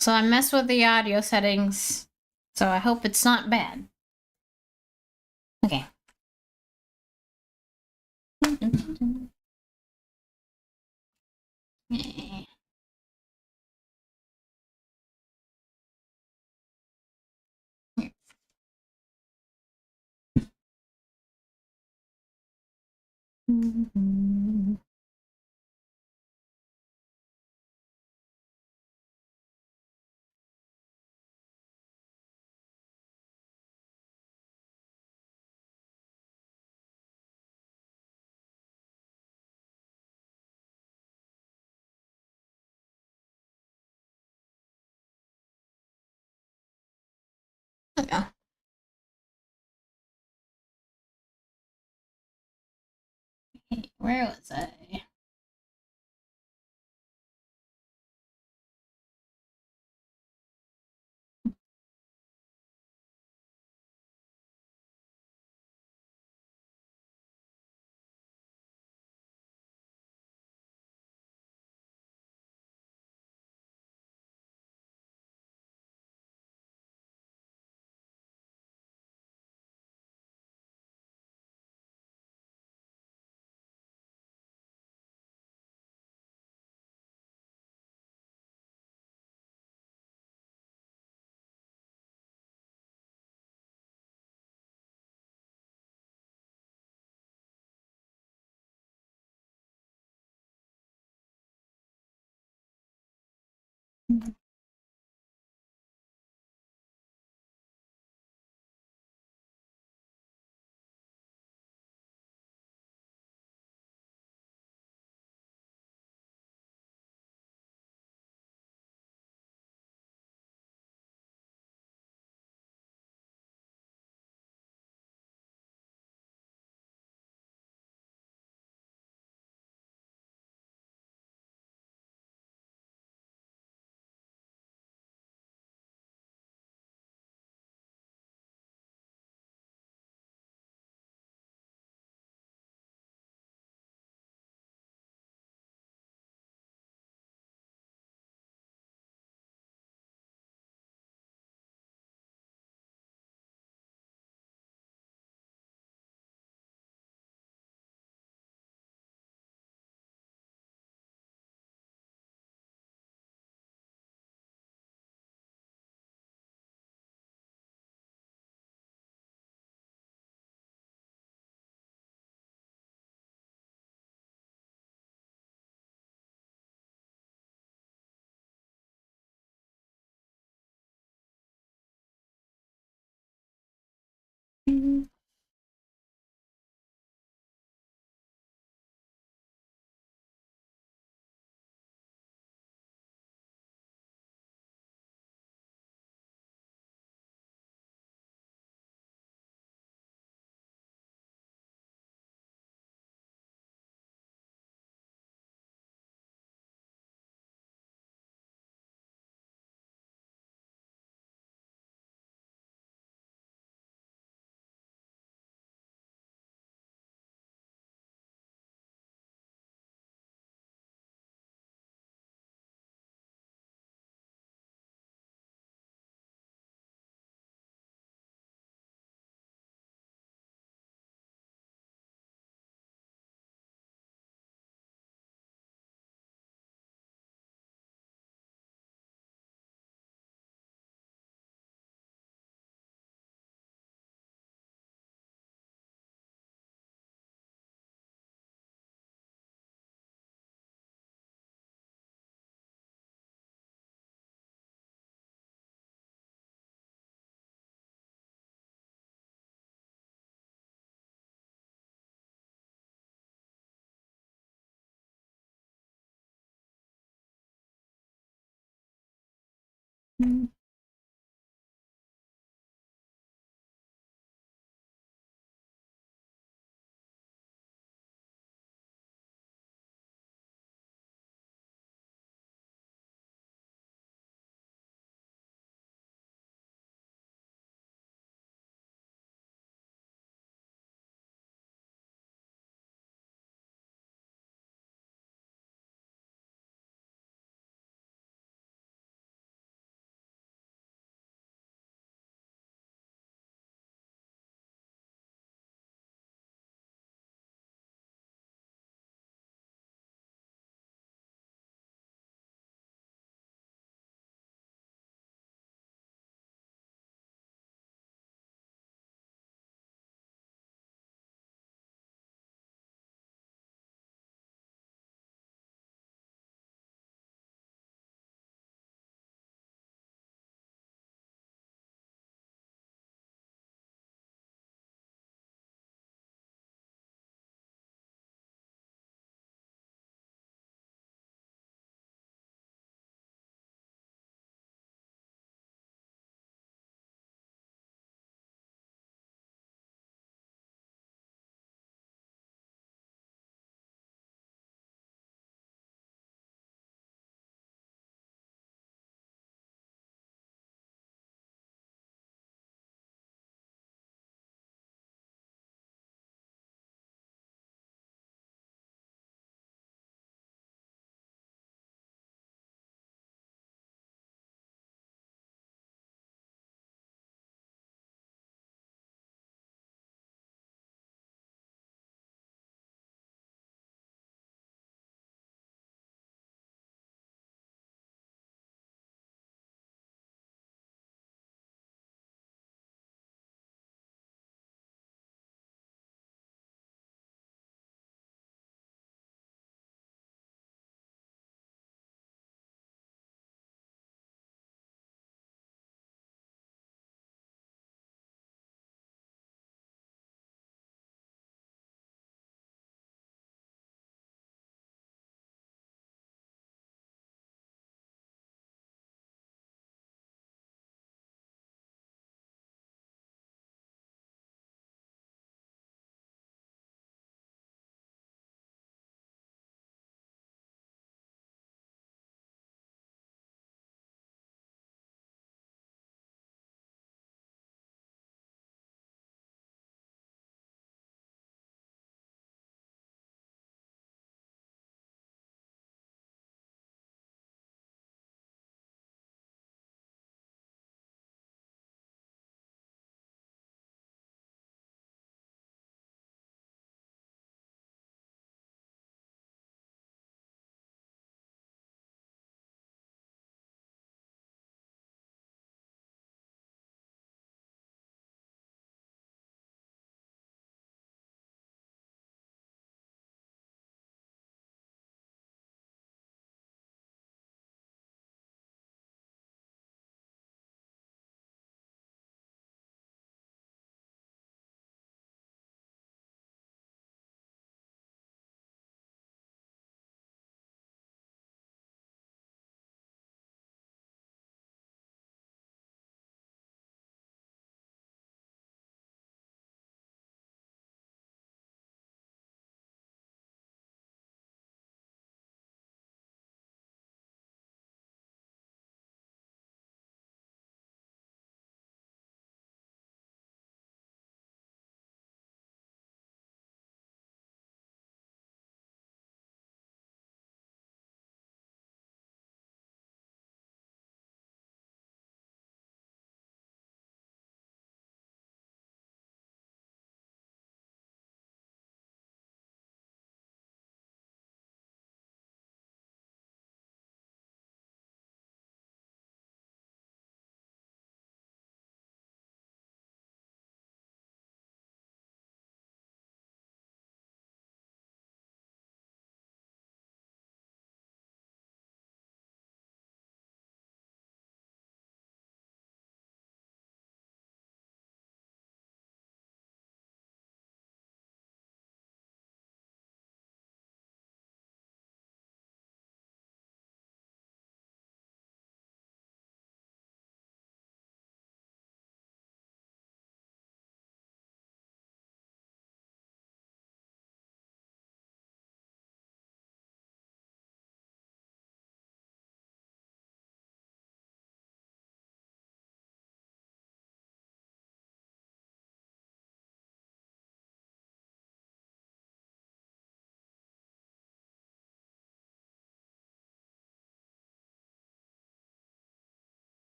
So I messed with the audio settings, so I hope it's not bad. Okay. Okay. Where was I?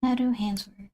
How do hands work?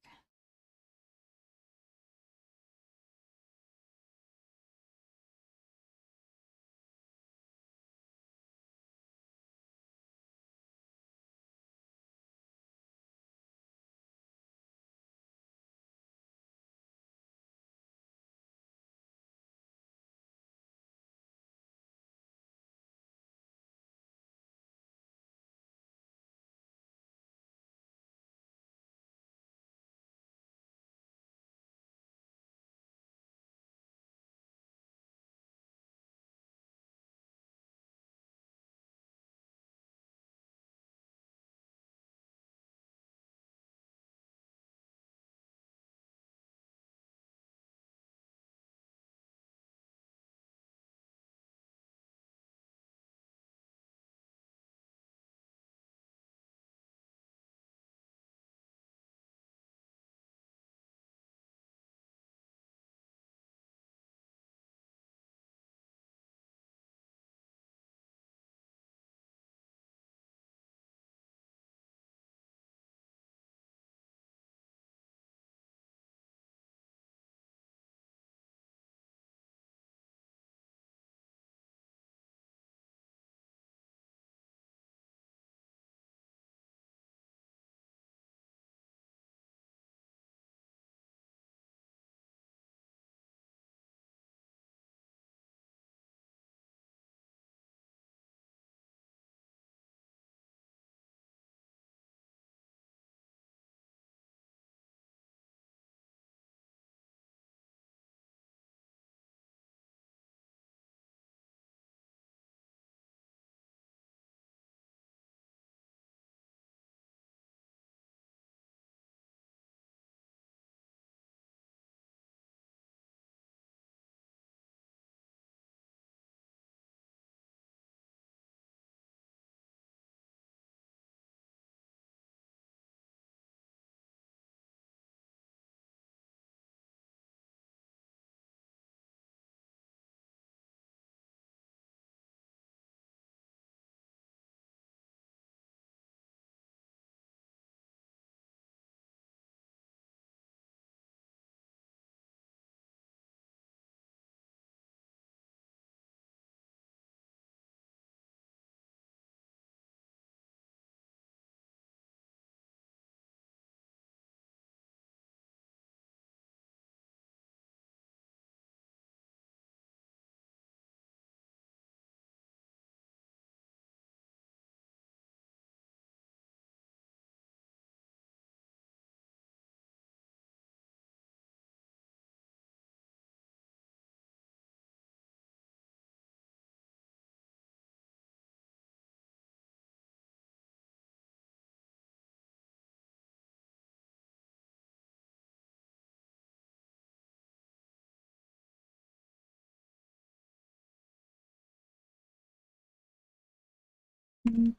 Mm.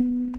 Mm.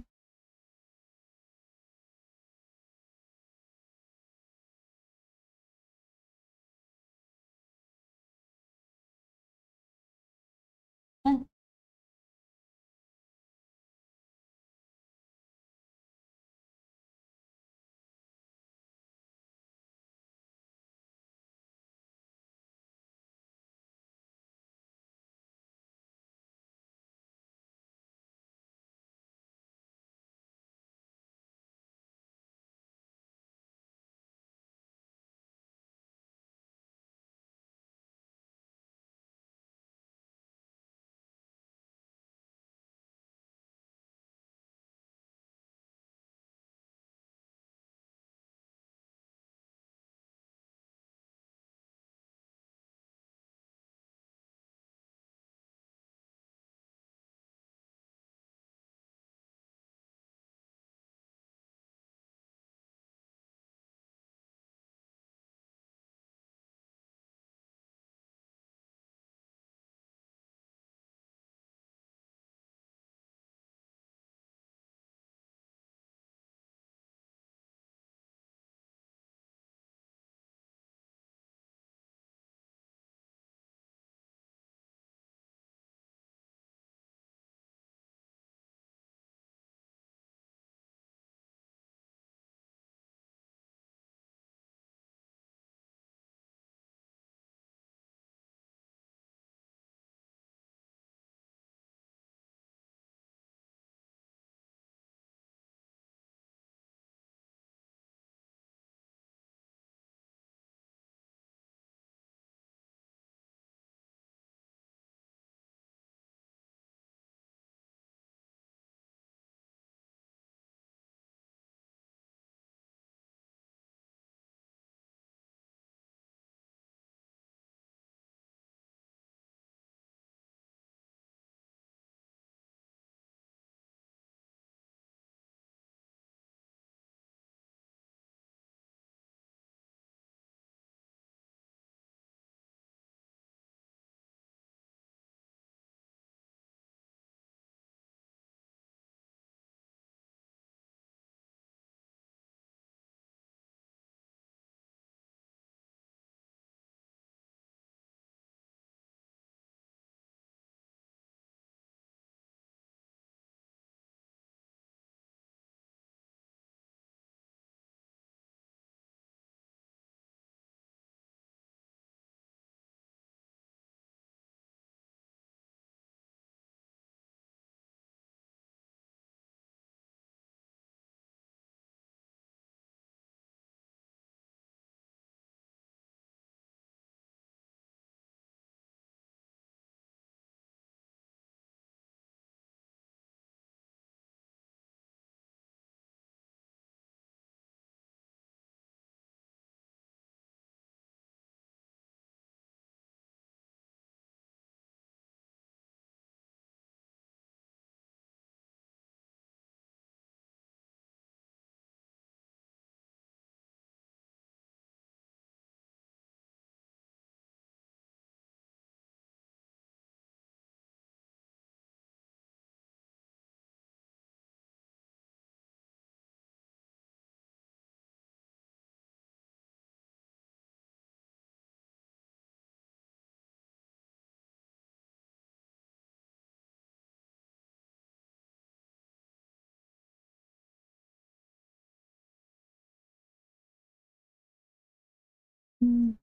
Mm.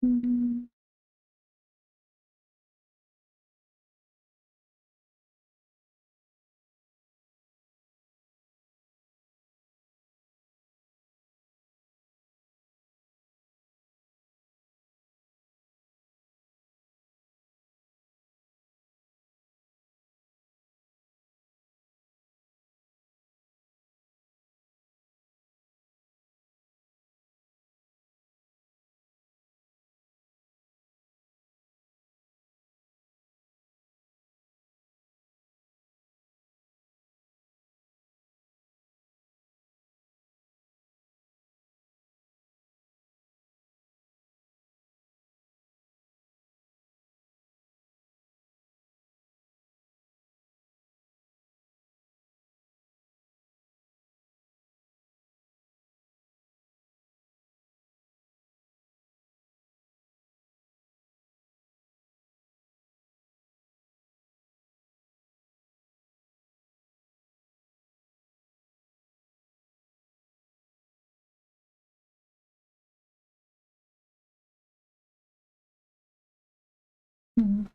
Mm. Mm.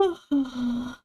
Ooh.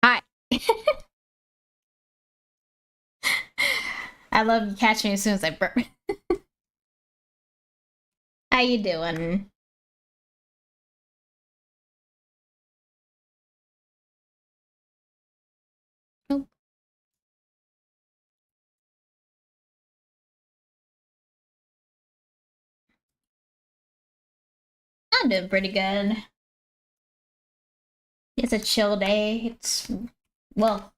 Hi. I love you catch me as soon as I burp. How you doing? Oh, I'm doing pretty good. It's a chill day. It's well,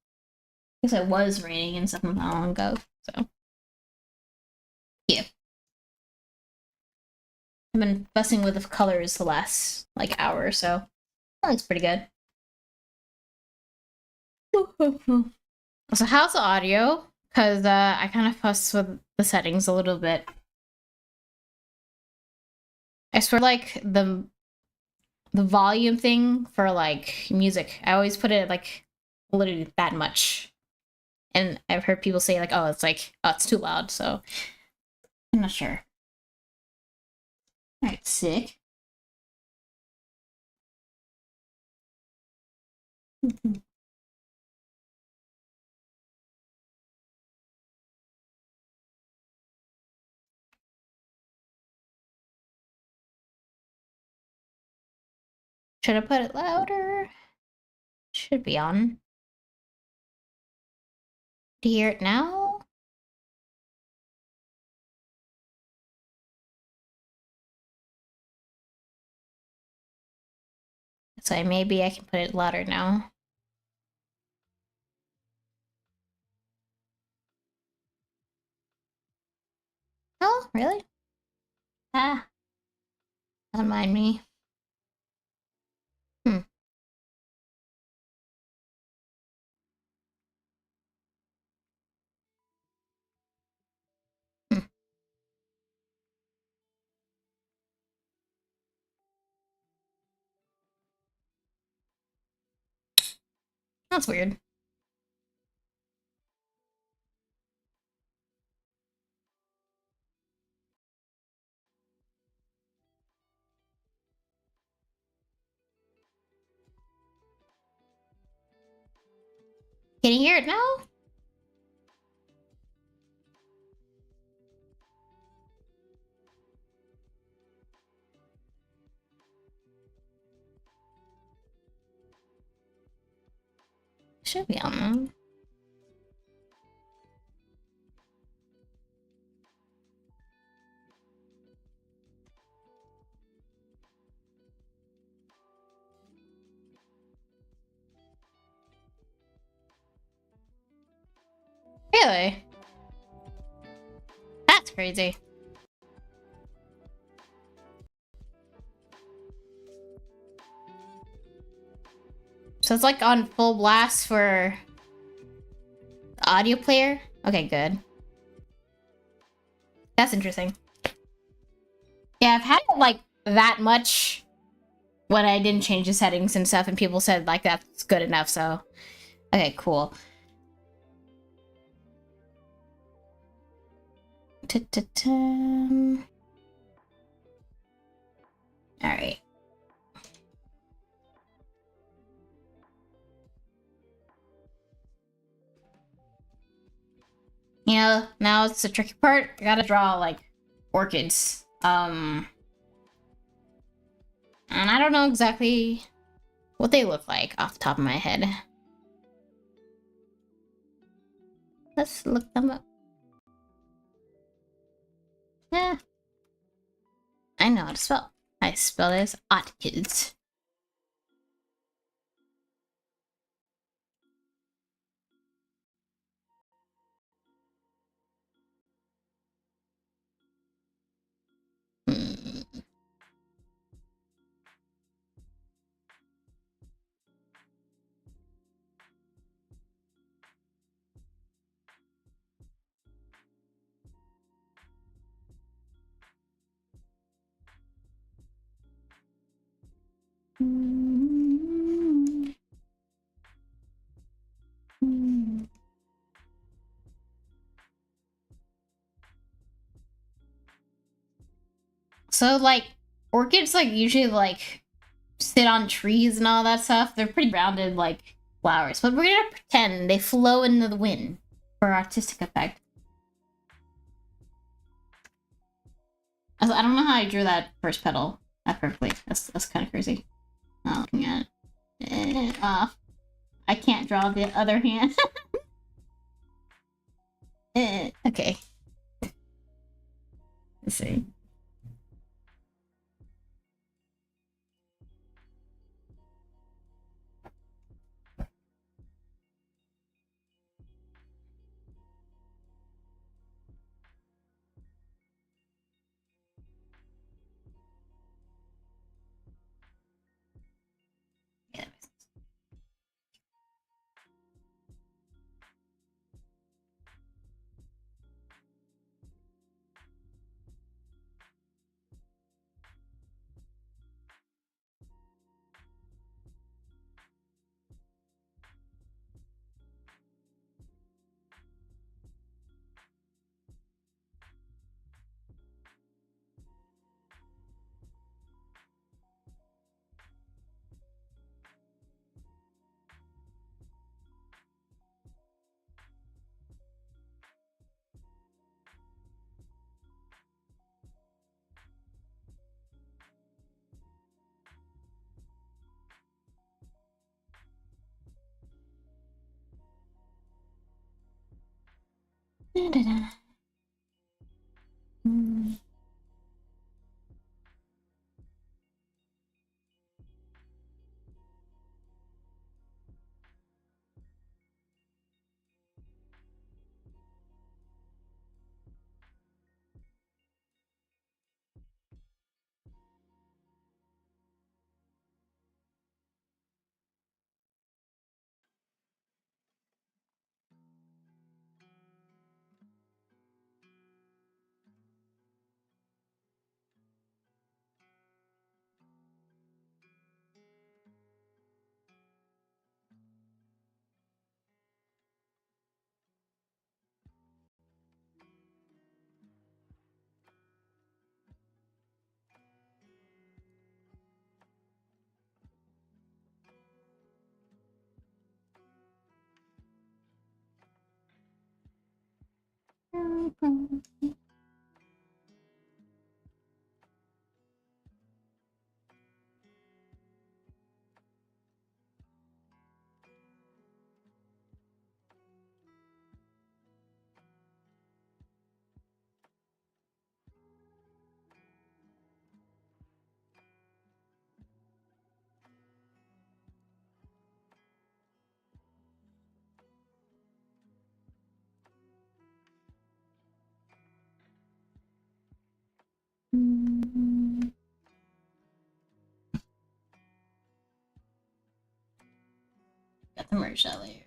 I guess it was raining and stuff not long ago. So yeah, I've been fussing with the colors the last like hour or so. That looks pretty good. So how's the audio? Cause I kind of fussed with the settings a little bit. I swear, like the volume thing for like music, I always put it like literally that much, and I've heard people say like, "Oh, it's like oh, it's too loud." So I'm not sure. All right, sick. Should I put it louder? Should be on. Do you hear it now? So maybe I can put it louder now. Oh, really? Ah, don't mind me. Hmm. Hmm. That's weird. Can you hear it now? Should be on. Really? That's crazy. So it's like on full blast for the audio player? Okay, good. That's interesting. Yeah, I've had it like that much when I didn't change the settings and stuff, and people said like that's good enough, so okay, cool. Alright. Yeah, now it's the tricky part. I gotta draw like orchids. And I don't know exactly what they look like off the top of my head. Let's look them up. Yeah. I know how to spell. I spell it as orchids. Hmm. So like orchids like usually like sit on trees and all that stuff. They're pretty rounded like flowers, but we're gonna pretend they flow into the wind for artistic effect. I don't know how I drew that first petal that perfectly. That's kind of crazy. Not looking at it. I can't draw the other hand. Okay. Let's see. Yeah. Da-da-da. Mm. Merge that later.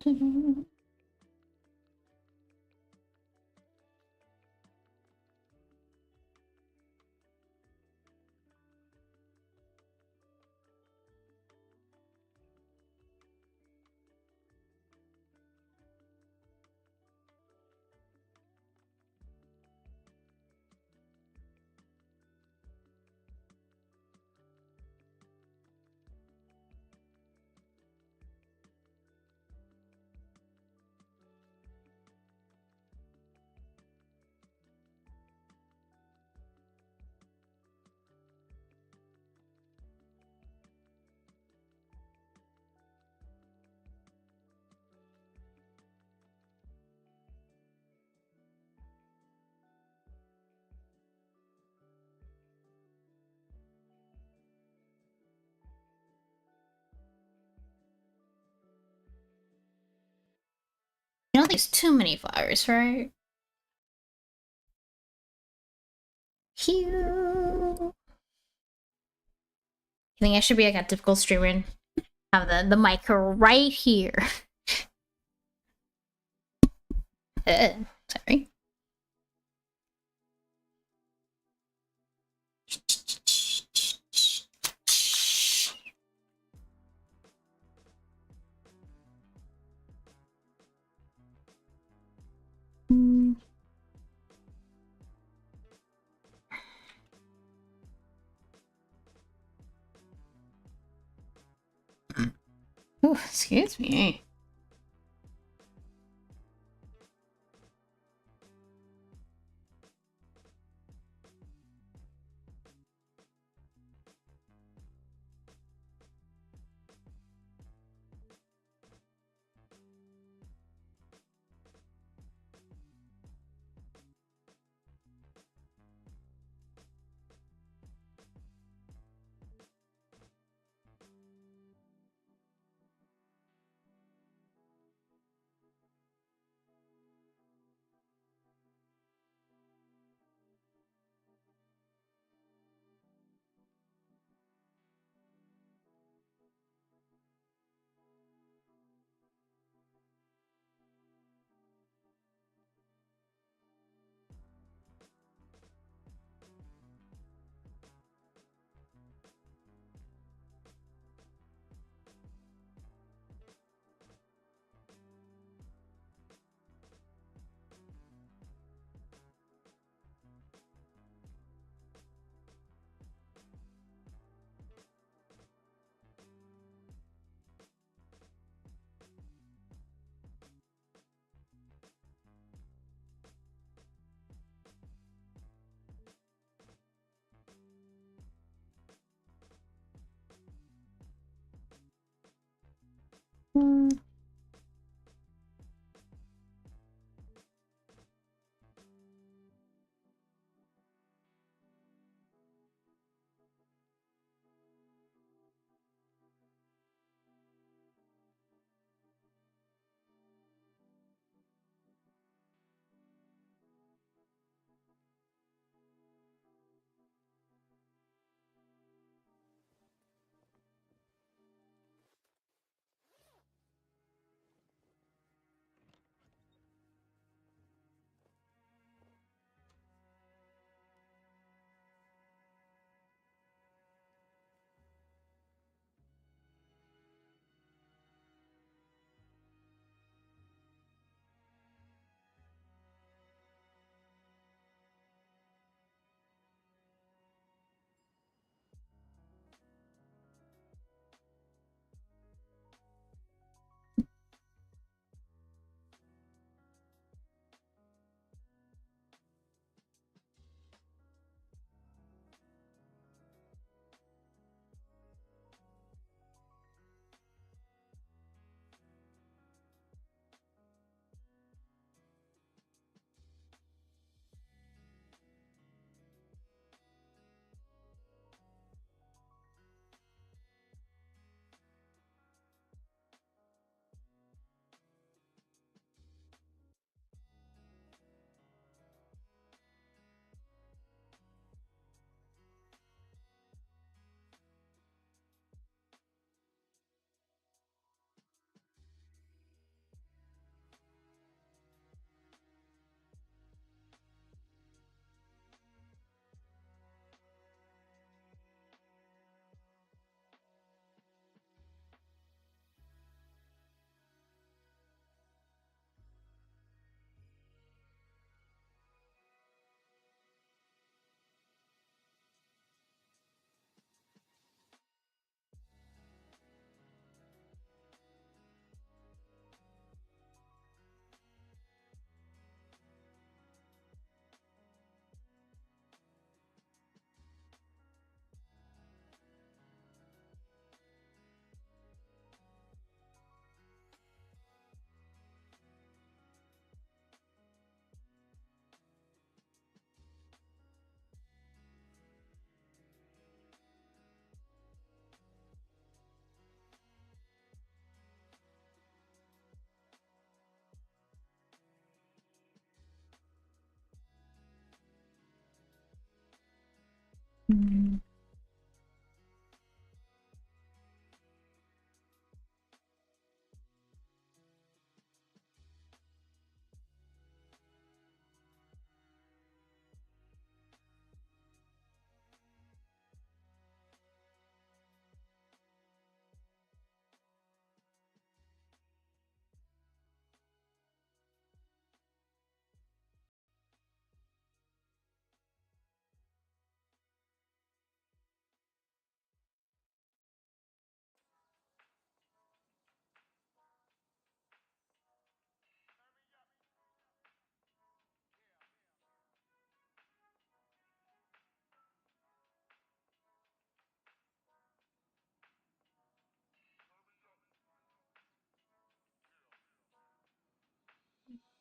Okay. You don't think there's too many flowers, right? Cute. You think I should be like a typical streamer and have the mic right here? Sorry. Oh, excuse me.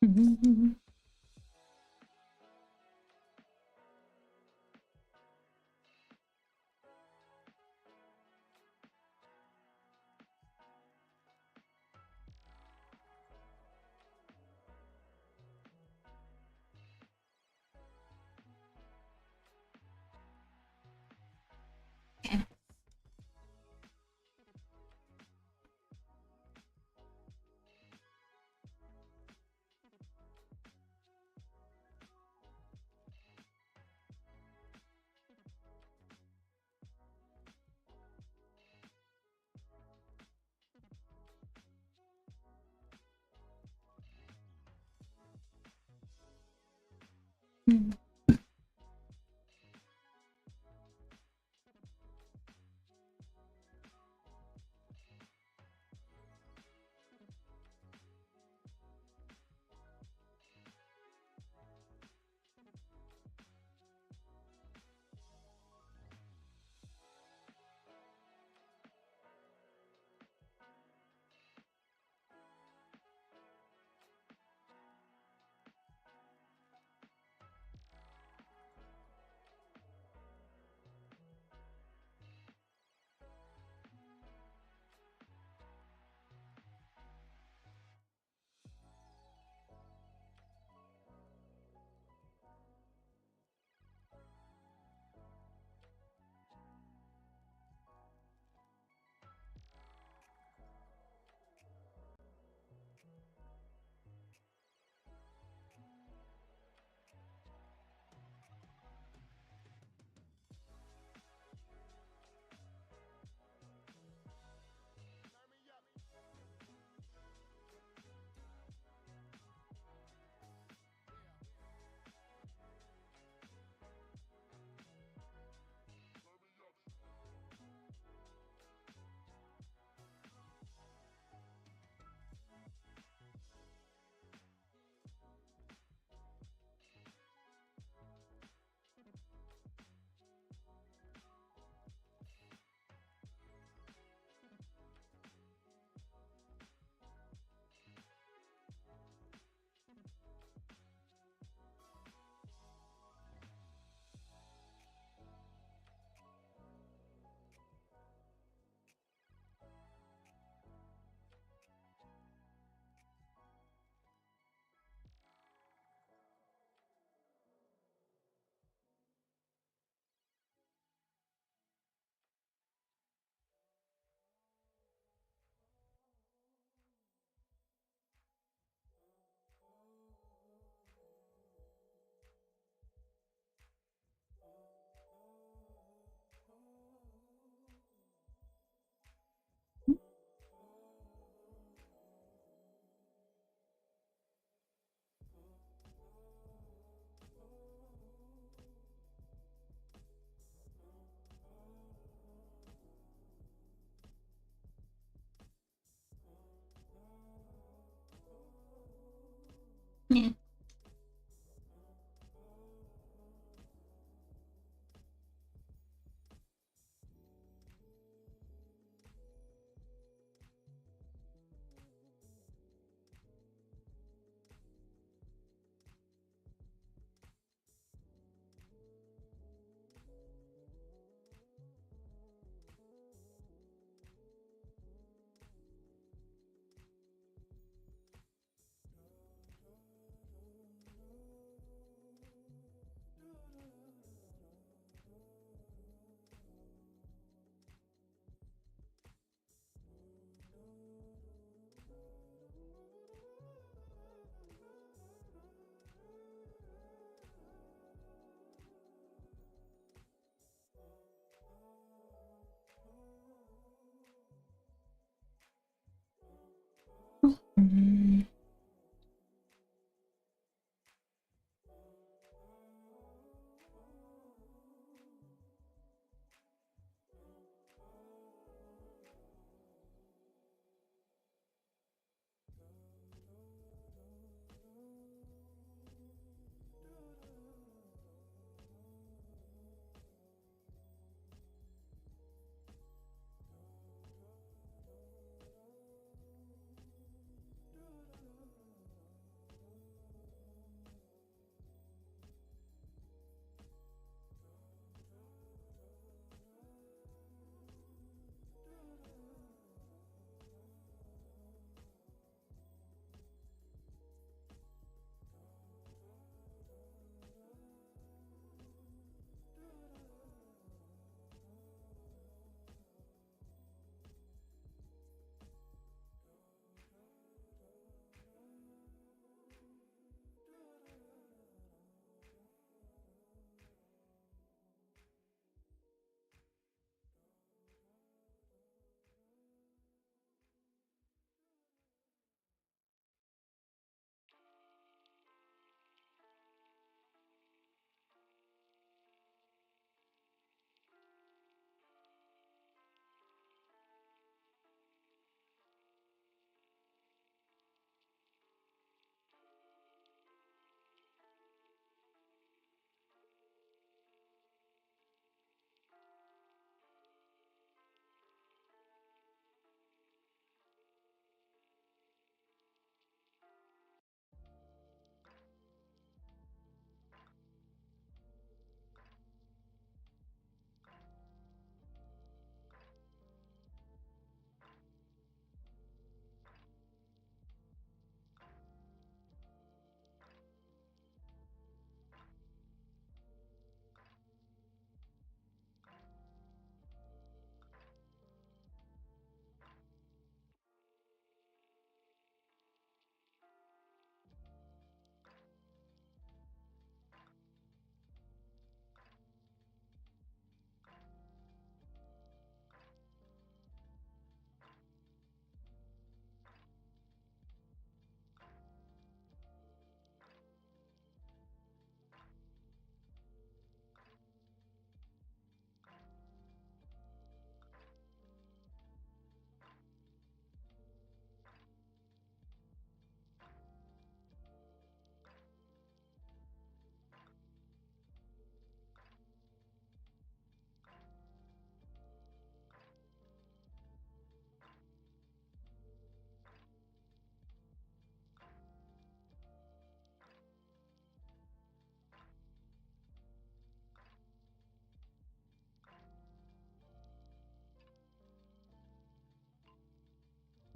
Okay.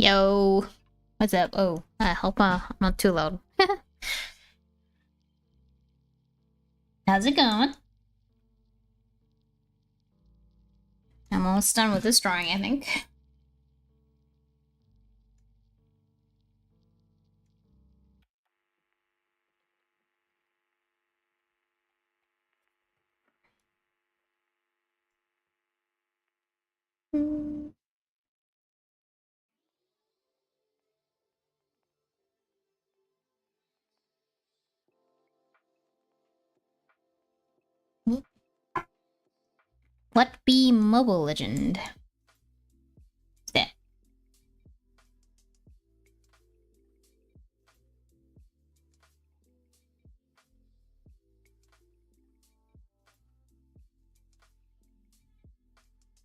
Yo, what's up? Oh, I hope I'm not too loud. How's it going? I'm almost done with this drawing, I think. What be Mobile Legend? What's that?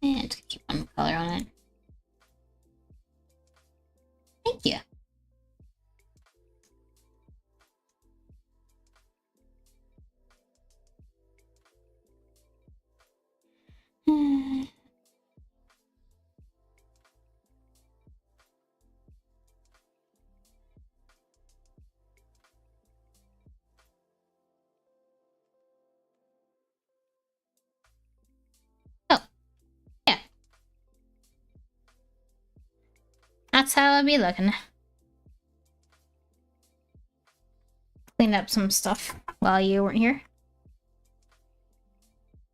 And keep one color on it. Thank you. Oh, yeah. That's how I'll be looking. Cleaned up some stuff while you weren't here.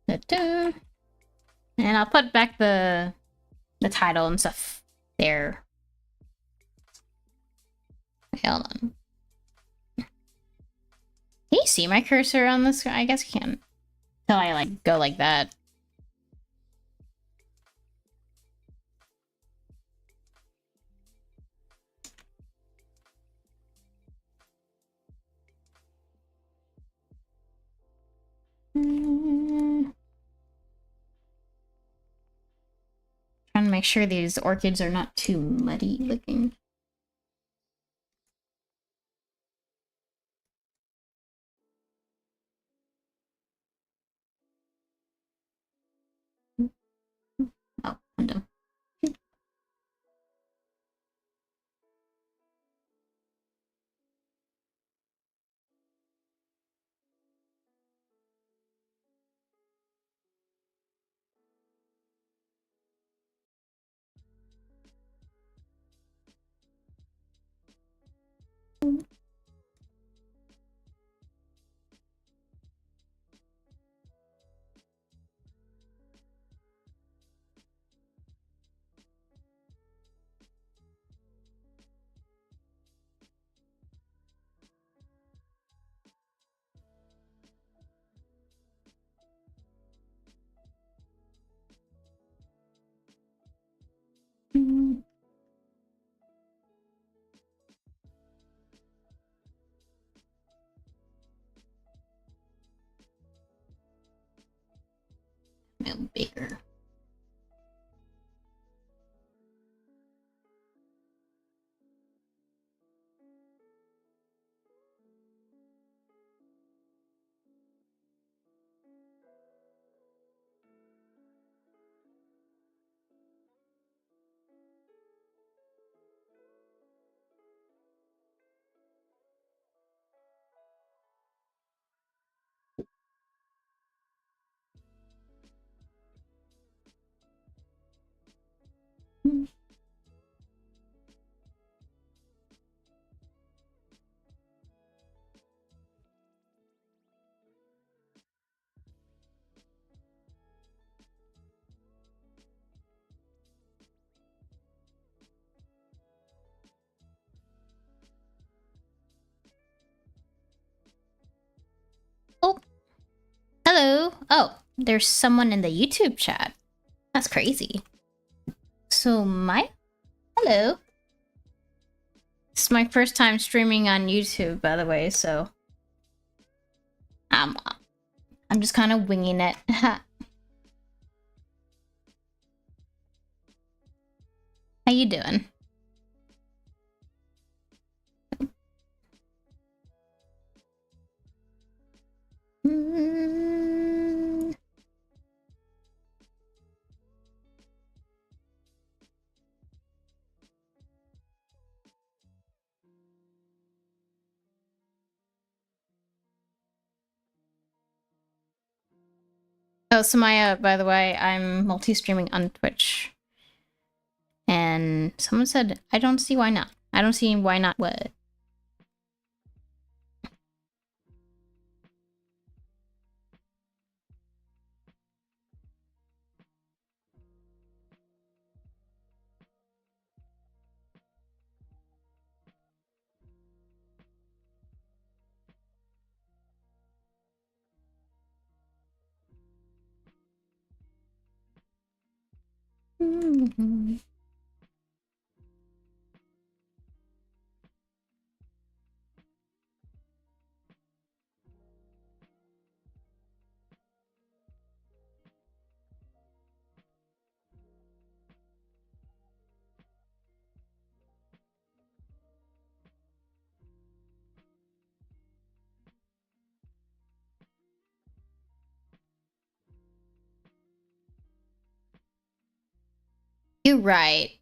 Da-da. And I'll put back the title and stuff there. Okay, hold on. Can you see my cursor on this? I guess you can't. Until I like go like that. Trying to make sure these orchids are not too muddy looking. Oh, I'm done. No bigger. Oh, hello. Oh, there's someone in the YouTube chat. That's crazy. So hello. This is my first time streaming on YouTube, by the way, so I'm just kind of winging it. How you doing? Oh, Samaya, by the way, I'm multi-streaming on Twitch. And someone said, I don't see why not. I don't see why not what? You're right.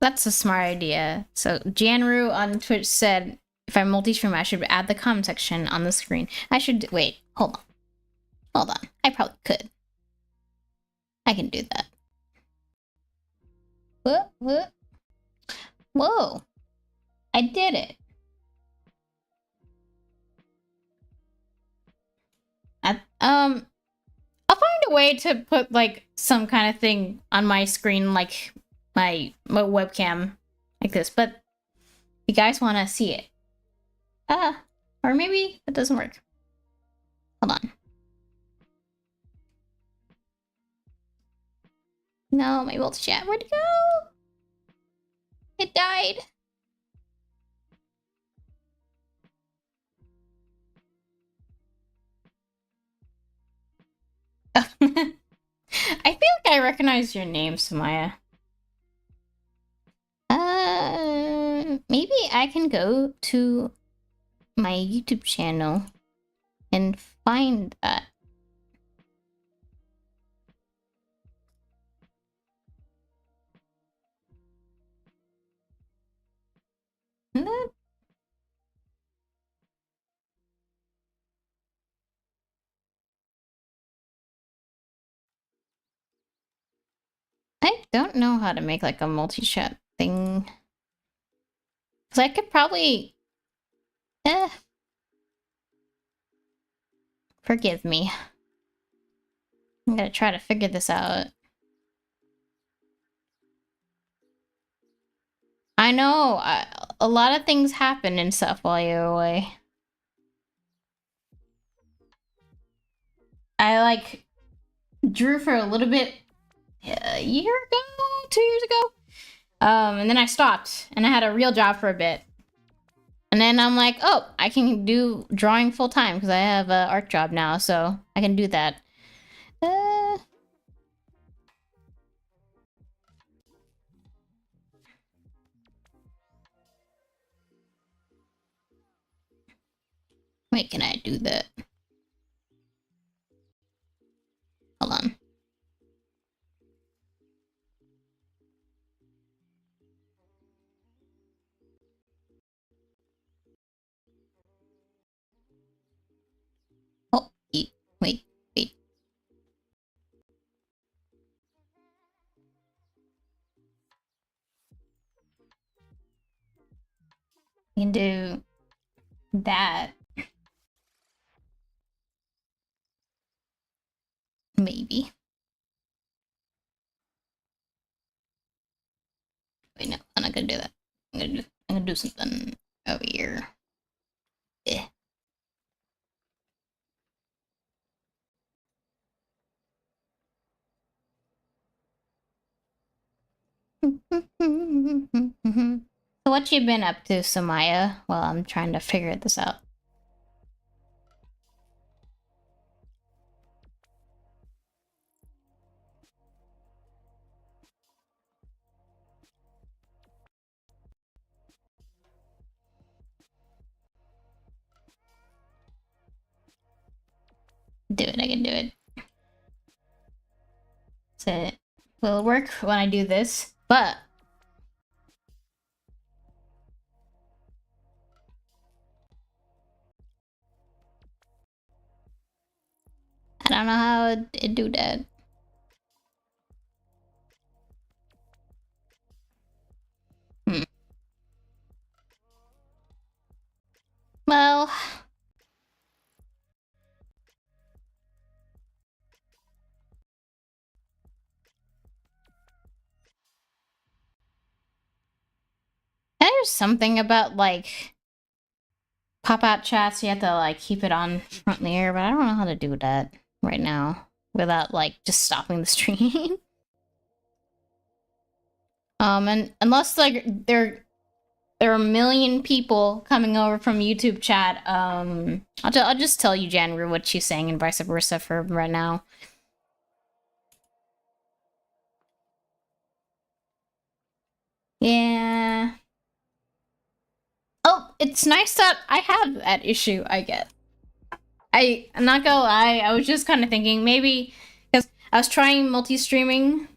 That's a smart idea. So Janru on Twitch said, if I multi-stream, I should add the comment section on the screen. I should wait. Hold on. Hold on. I probably could. I can do that. What? Whoa. I did it. I'll find a way to put like some kind of thing on my screen, like my webcam, like this. But you guys want to see it? Or maybe it doesn't work. Hold on. No, my multi chat. Where'd it go? It died. I feel like I recognize your name, Samaya. Maybe I can go to my YouTube channel and find that. I don't know how to make like a multi-chat thing. Because I could probably... Forgive me. I'm gonna try to figure this out. I know, a lot of things happen and stuff while you're away. I like drew for a little bit a year ago, 2 years ago. And then I stopped and I had a real job for a bit. And then I'm like, oh, I can do drawing full time because I have an art job now, so I can do that. Wait, can I do that? Hold on. Oh, wait. You can do that. Maybe. Wait, no, I'm not gonna do that. I'm gonna do something over here. Eh. So what you been up to, Samaya, while I'm trying to figure this out? Do it, I can do it. So will work when I do this, but I don't know how it do that. Well, there's something about like pop-out chats. You have to like keep it on front in the air, but I don't know how to do that right now without like just stopping the stream. And unless like there are a million people coming over from YouTube chat, I'll just tell you January what she's saying and vice versa for right now. Yeah. Oh, it's nice that I have that issue, I guess. I'm not gonna lie, I was just kind of thinking maybe because I was trying multi-streaming,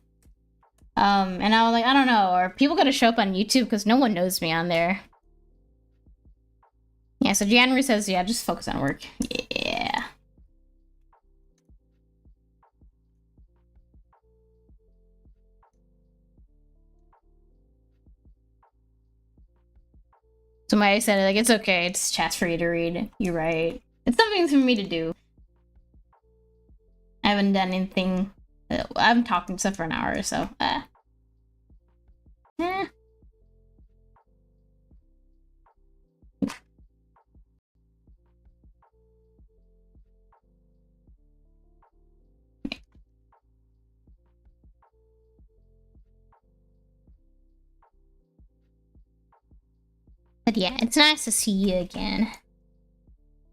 and I was like, I don't know, are people gonna show up on YouTube because no one knows me on there? Yeah, so January says, yeah, just focus on work. Yeah. Somebody said, like, it's okay, it's chats for you to read. You're right. It's something for me to do. I haven't done anything. I'm talking stuff for an hour or so. Eh. But yeah, it's nice to see you again.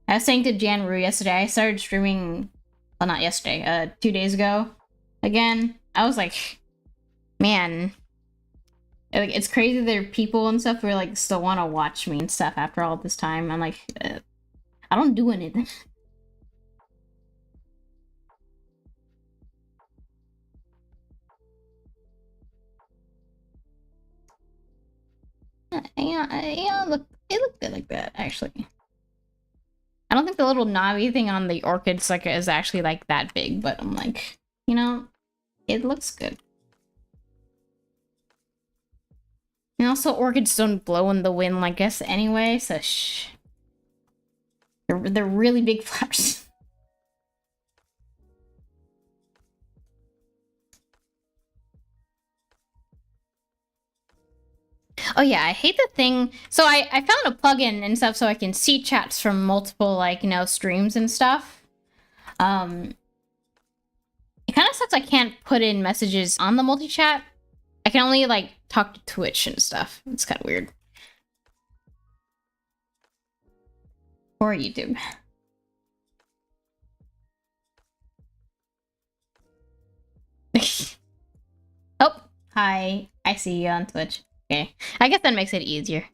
I was saying to Jan yesterday, I started streaming, well, not yesterday, 2 days ago. Again, I was like, man, like, it's crazy there are people and stuff who are like still want to watch me and stuff after all this time. I'm like, I don't do anything. Yeah, look, it looked good like that actually. I don't think the little knobby thing on the orchids like is actually like that big, but I'm like, you know, it looks good. And also, orchids don't blow in the wind, I guess, anyway, so shh. They're really big flowers. Oh yeah, I hate the thing. So I found a plugin and stuff so I can see chats from multiple, like, you know, streams and stuff. It kind of sucks I can't put in messages on the multi-chat. I can only, like, talk to Twitch and stuff. It's kind of weird. Or YouTube. Oh, hi. I see you on Twitch. Okay. I guess that makes it easier.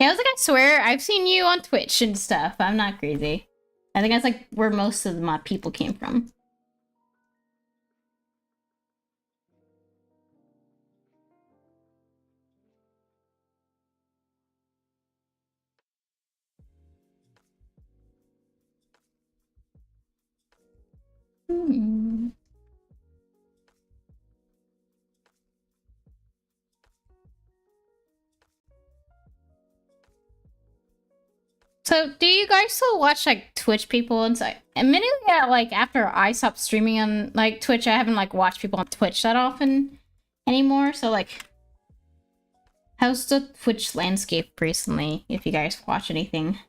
Yeah, I was like, I swear, I've seen you on Twitch and stuff. I'm not crazy. I think that's like where most of my people came from. Hmm. So, do you guys still watch like Twitch people and stuff? Admittedly, yeah, like after I stopped streaming on like Twitch, I haven't like watched people on Twitch that often anymore. So, like, how's the Twitch landscape recently? If you guys watch anything,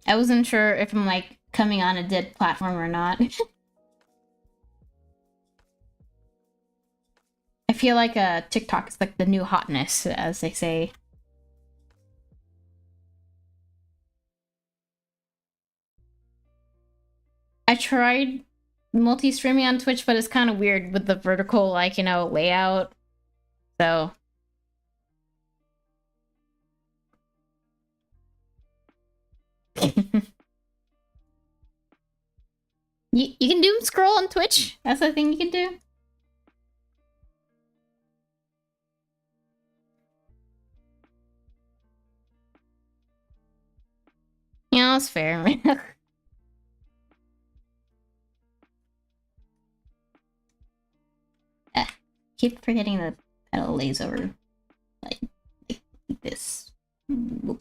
I wasn't sure if I'm like coming on a dead platform or not. I feel like TikTok is like the new hotness, as they say. I tried multi-streaming on Twitch, but it's kind of weird with the vertical, like, you know, layout. So you can do scroll on Twitch. That's the thing you can do. No, it's fair. Keep forgetting the pedal lays over like this. You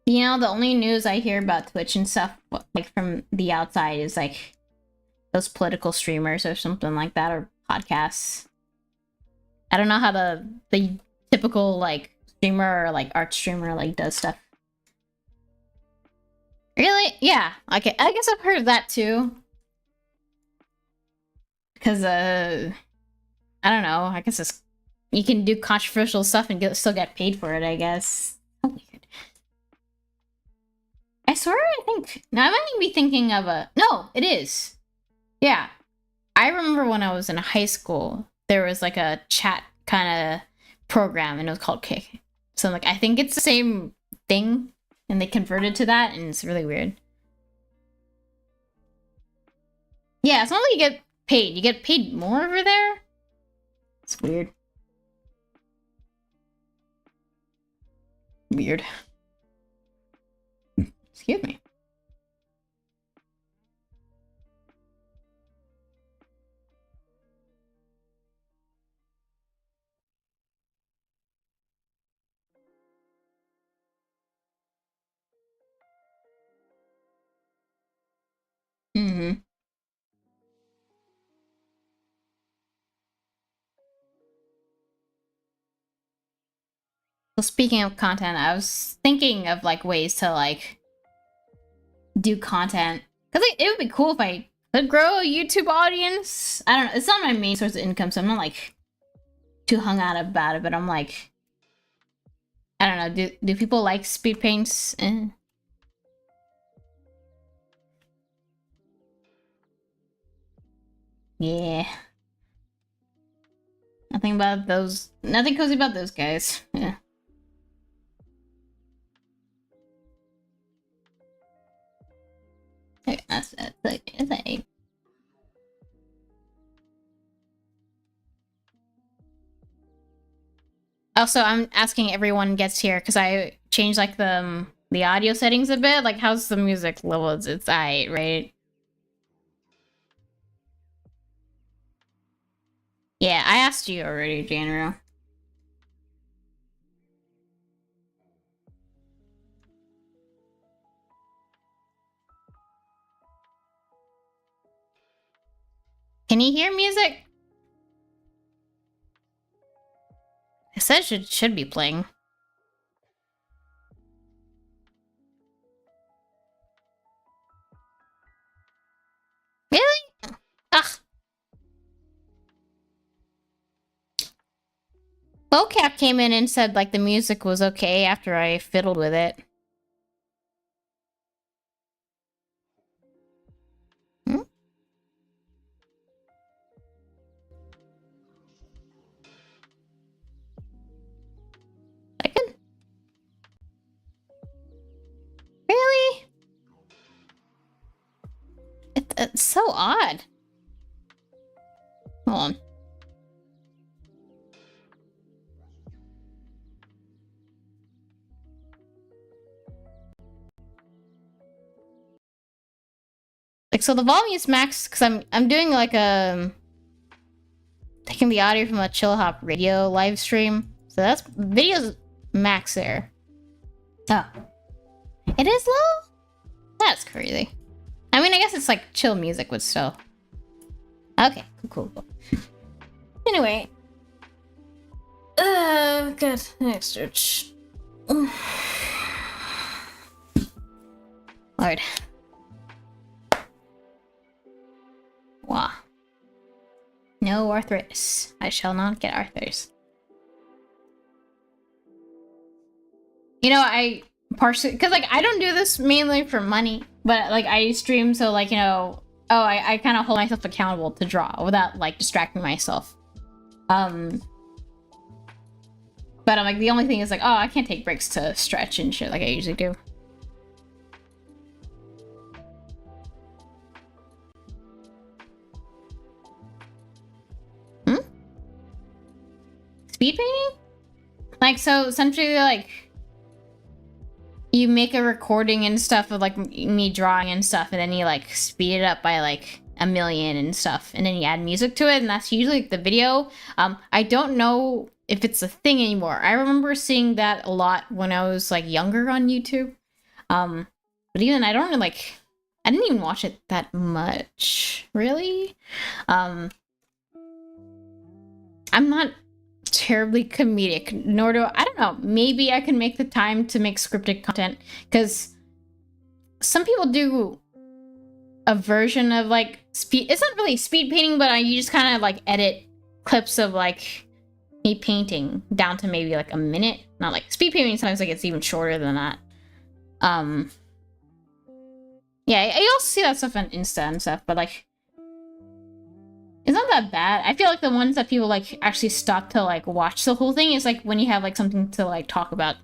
know, the only news I hear about Twitch and stuff, like from the outside, is like those political streamers or something like that, or podcasts. I don't know how the typical like streamer or like art streamer like does stuff. Really? Yeah. Okay. I guess I've heard of that too. Because I don't know. I guess it's you can do controversial stuff and still get paid for it. I guess. So weird. I swear. I think now I might be thinking of a. No, it is. Yeah. I remember when I was in high school, there was like a chat kind of program, and it was called Kick. So like, I think it's the same thing, and they converted to that, and it's really weird. Yeah, it's not like you get paid. You get paid more over there. It's weird. Weird. Excuse me. Mm-hmm. So speaking of content, I was thinking of like ways to like do content because it would be cool if I could grow a YouTube audience. I don't know. It's not my main source of income, so I'm not like too hung out about it. But I'm like, I don't know. Do people like speed paints? Yeah. Nothing about those. Nothing cozy about those guys. Yeah. Okay, that's it. Also, I'm asking everyone gets here because I changed like the audio settings a bit. Like, how's the music level? It's alright, right? Yeah, I asked you already, Janro. Can you hear music? It says it should be playing. Really? Ugh. Vocap came in and said like the music was okay after I fiddled with it. Hmm? Second? Really? It's so odd. Hold on. Like, so the volume is max because I'm doing like a taking the audio from a Chill Hop radio live stream. So that's video's max there. Oh, it is low. That's crazy. I mean, I guess it's like chill music, but still. Okay, cool. Anyway, good. Next search. Lord. Wow. No arthritis. I shall not get arthritis. You know, I partially because like I don't do this mainly for money, but like I stream so like you know, oh I kind of hold myself accountable to draw without like distracting myself. But I'm like the only thing is like oh I can't take breaks to stretch and shit like I usually do. Speed painting? Like, so essentially, like, you make a recording and stuff of, like, me drawing and stuff, and then you, like, speed it up by, like, 1,000,000 and stuff, and then you add music to it, and that's usually like, the video. I don't know if it's a thing anymore. I remember seeing that a lot when I was, like, younger on YouTube. But even, I don't really, like, I didn't even watch it that much, really. I'm not terribly comedic, nor do I don't know, maybe I can make the time to make scripted content, because some people do a version of like speed, it's not really speed painting, but you just kind of like edit clips of like me painting down to maybe like a minute. Not like speed painting, sometimes like it's even shorter than that. Yeah, I also see that stuff on Insta and stuff, but like it's not that bad. I feel like the ones that people like actually stop to like watch the whole thing is like when you have like something to like talk about.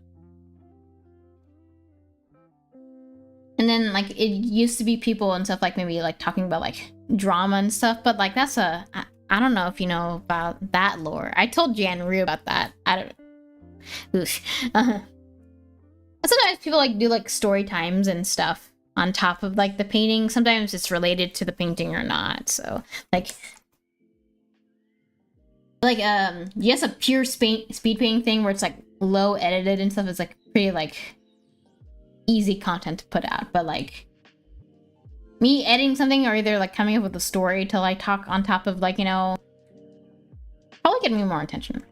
And then like it used to be people and stuff like maybe like talking about like drama and stuff, but like that's I don't know if you know about that lore. I told Jan Ryu about that. I don't. Oof. Sometimes people like do like story times and stuff on top of like the painting. Sometimes it's related to the painting or not. So like yes, a pure speed painting thing where it's like low edited and stuff is like pretty like easy content to put out, but like me editing something or either like coming up with a story to like talk on top of like, you know, probably getting me more attention.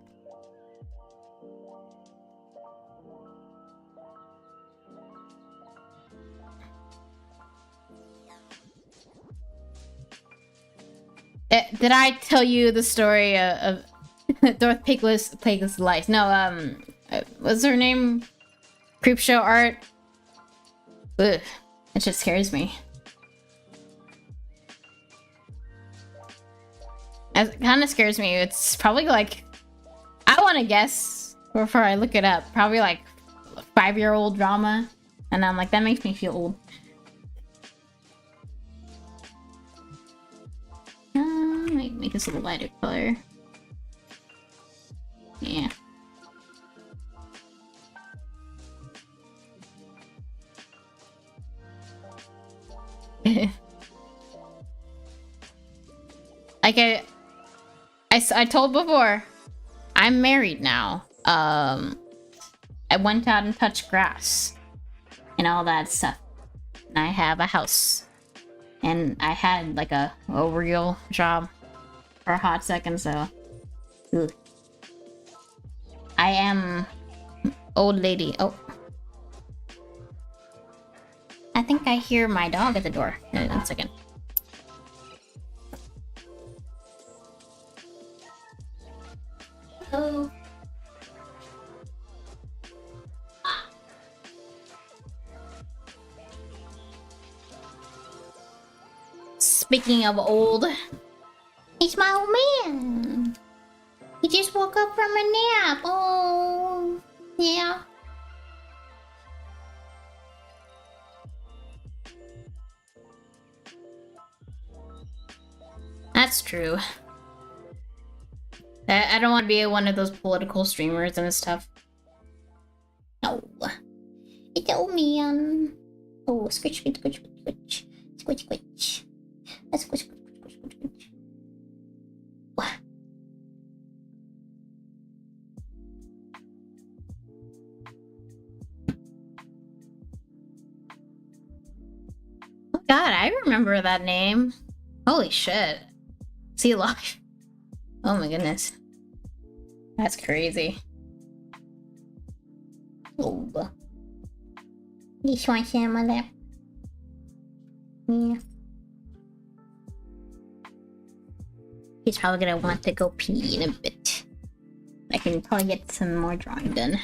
Did I tell you the story of Dorothy Piglet's life? No, what's her name? Creepshow art. Ugh, it just scares me. It kind of scares me. It's probably like, I want to guess before I look it up. Probably like 5-year-old drama, and I'm like, that makes me feel old. Might make this a little lighter color. Yeah. Like I told before, I'm married now. I went out and touched grass and all that stuff. And I have a house. And I had like a real job for a hot second, so ugh. I am old lady. Oh. I think I hear my dog at the door. Wait 1 second. Hello. Speaking of old, it's my old man. He just woke up from a nap. Oh, yeah. That's true. I don't want to be one of those political streamers and stuff. No. It's old man. Oh, squish, squish, squish, squish, squish, squish. Squish, squish, squish, squish, squish. Oh god, I remember that name. Holy shit. Is he alive? Oh my goodness. That's crazy. Oh. This one here on my lap. Yeah. He's probably gonna want to go pee in a bit. I can probably get some more drawing done.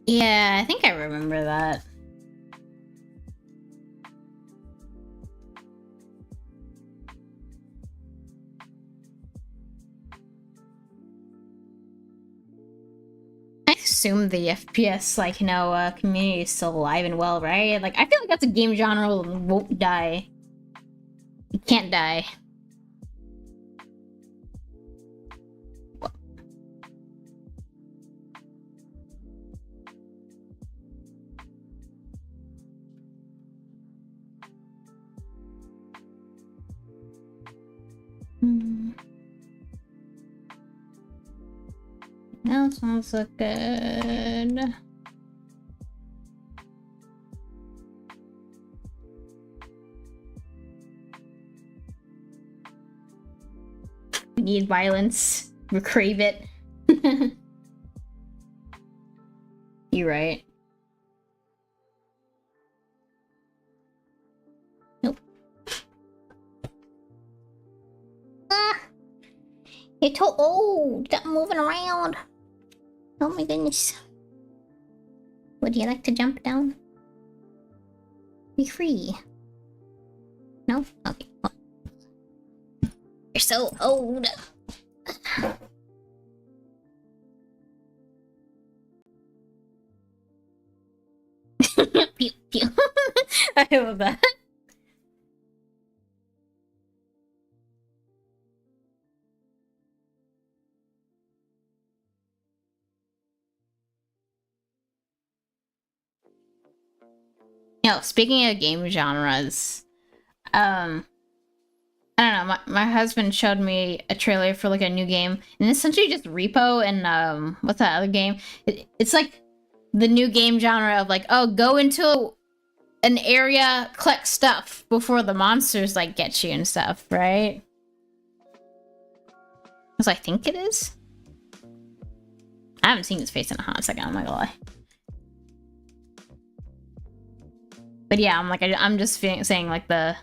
Yeah, I think I remember that. I assume the FPS, like, you know, community is still alive and well, right? Like, I feel like that's a game genre that won't die. You can't die. That sounds so good. We need violence. We crave it. You're right. Nope. Ah! You're too old. Stop moving around. Oh my goodness. Would you like to jump down? Be free. No? Okay. Well, you're so old. Pew pew. I love that. You know, speaking of game genres, I don't know, my husband showed me a trailer for like a new game, and it's essentially just Repo and what's that other game? It's like the new game genre of like, oh, go into an area, collect stuff before the monsters like get you and stuff, right? Because I think it is. I haven't seen his face in a hot second, I'm not gonna lie. But yeah, I'm like, I'm just saying like the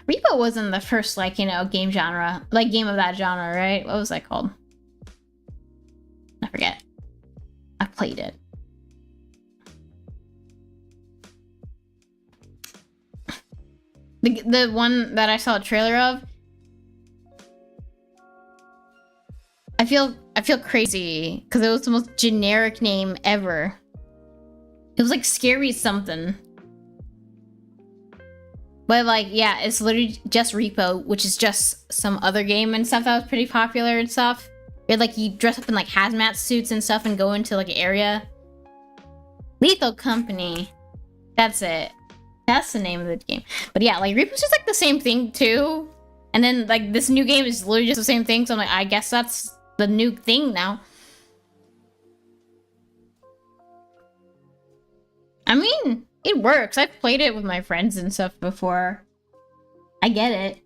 Repo wasn't the first like, you know, game genre, like game of that genre, right? What was that called? I forget. I played it. The one that I saw a trailer of, I feel crazy because it was the most generic name ever. It was like Scary something. But like, yeah, it's literally just Repo, which is just some other game and stuff that was pretty popular and stuff. Where like you dress up in like hazmat suits and stuff and go into like an area. Lethal Company. That's it. That's the name of the game. But yeah, like Repo's just like the same thing too. And then like this new game is literally just the same thing. So I'm like, I guess that's the new thing now. I mean, it works. I've played it with my friends and stuff before. I get it.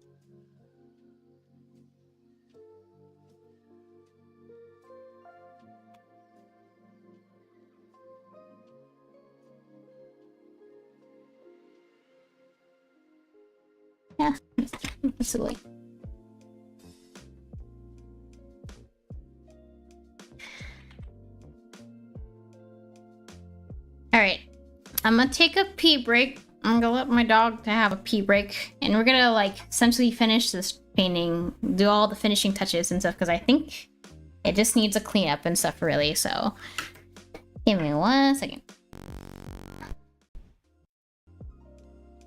Yeah, silly. Alright, I'm gonna take a pee break. I'm gonna let my dog to have a pee break. And we're gonna like essentially finish this painting, do all the finishing touches and stuff, because I think it just needs a cleanup and stuff really, so give me 1 second.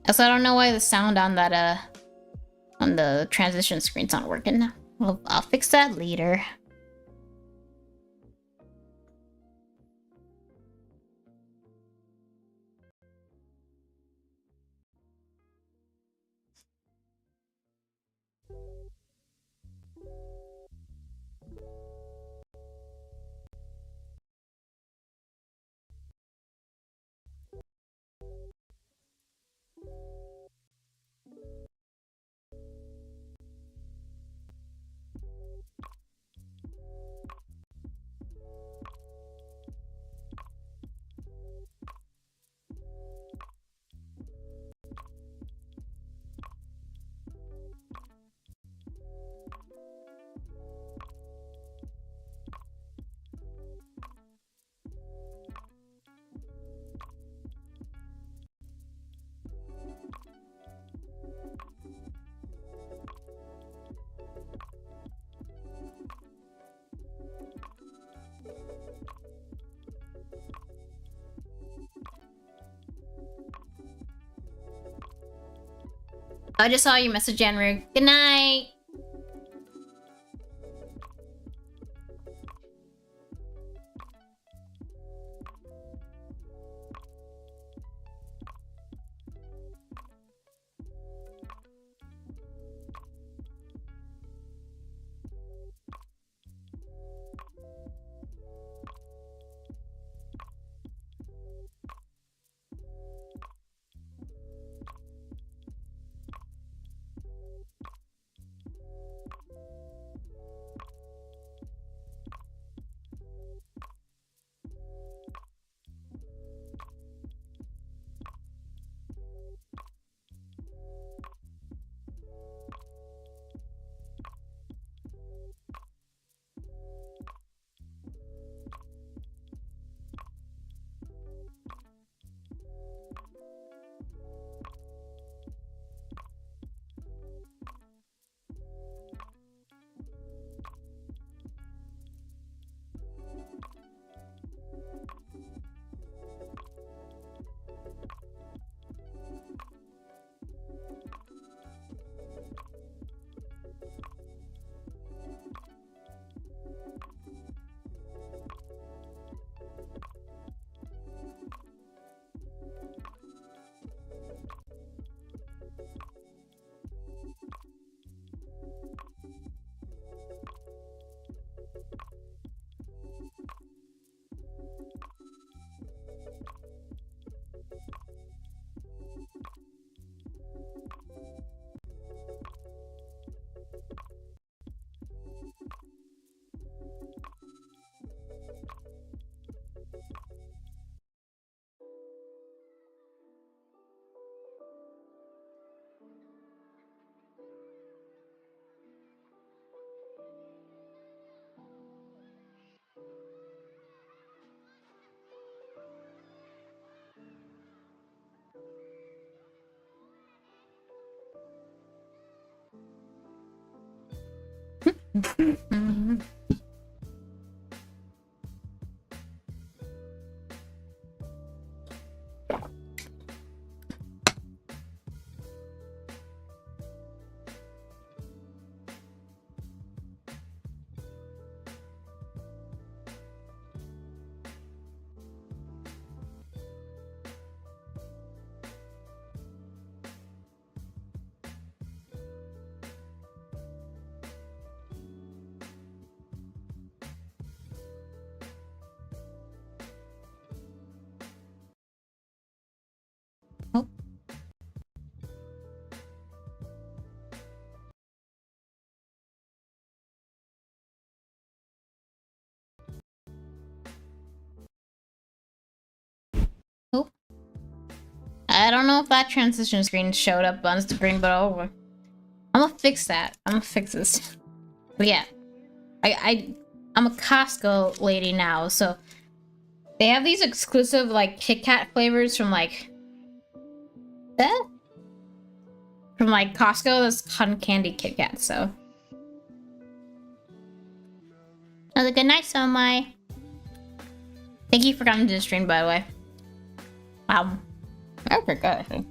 Also, I don't know why the sound on that on the transition screen's not working now. Well, I'll fix that later. I just saw your message, January. Good night. Oh. Oh. I don't know if that transition screen showed up on the screen, but I'm gonna fix that. I'm gonna fix this. But yeah, I'm a Costco lady now, so they have these exclusive like Kit Kat flavors from like Costco. That's cotton candy Kit Kat. So another good night, so my. Thank you for coming to the stream, by the way. Wow, that was pretty good, I think.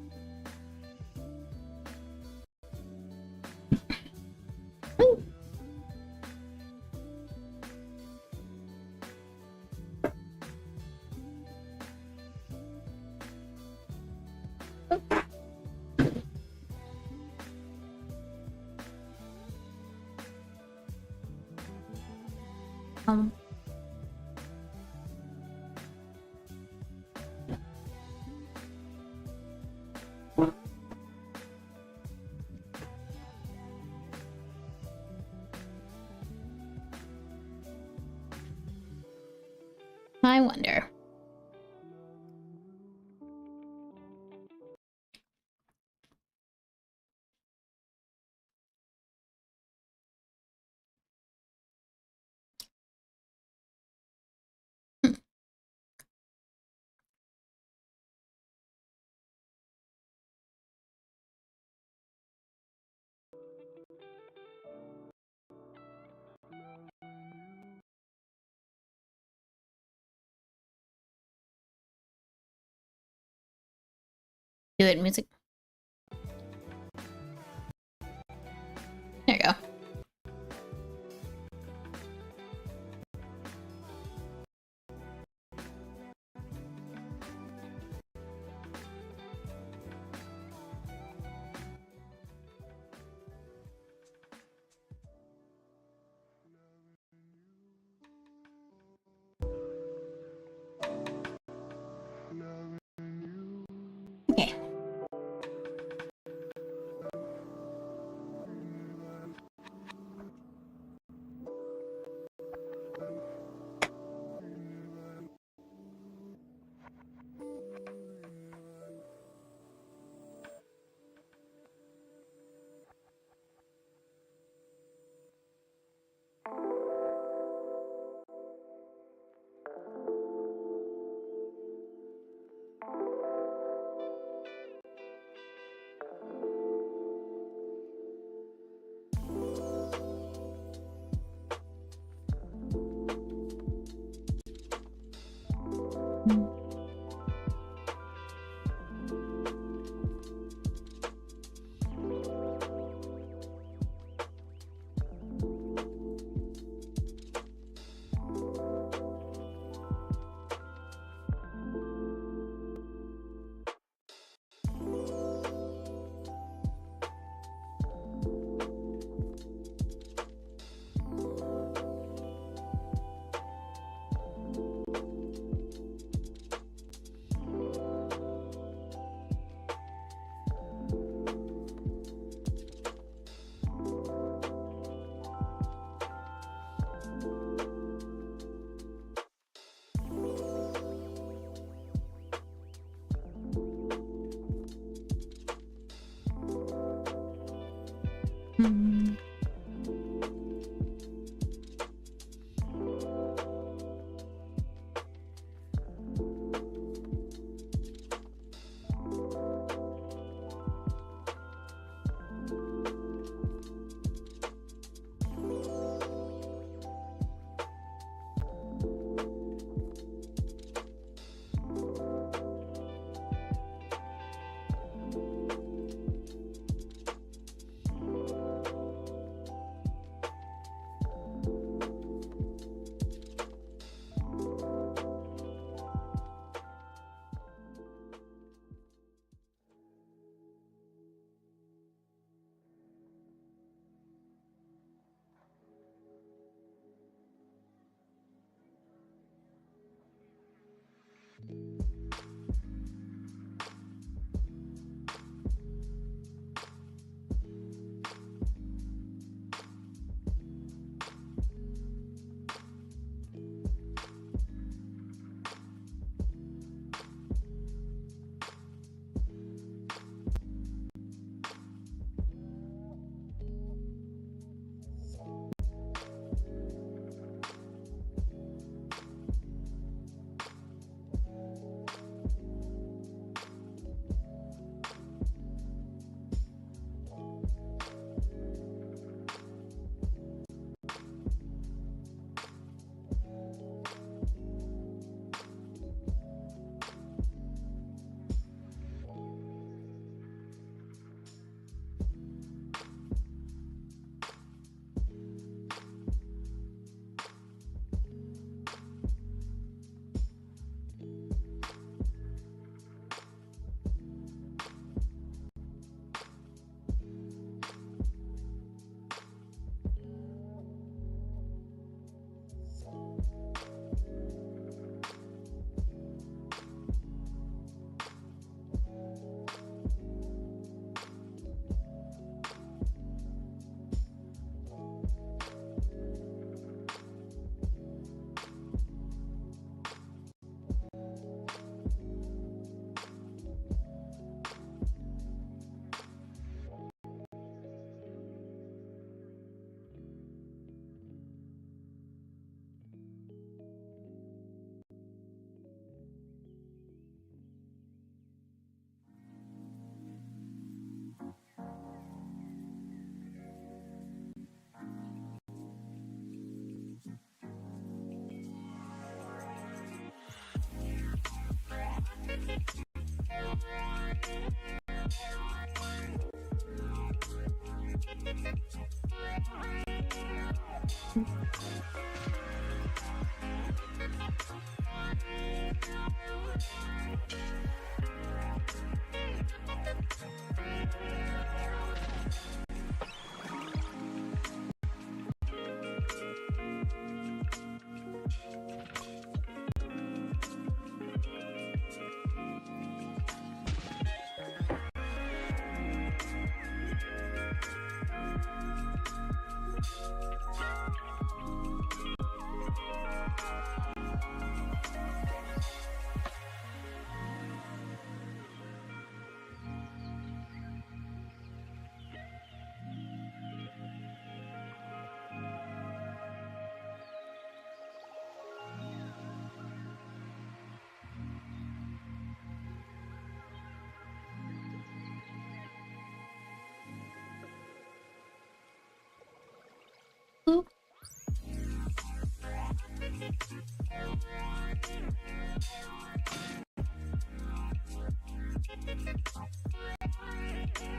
Um. I wonder. Do it, music. Hmm.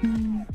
Mm.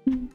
Mm.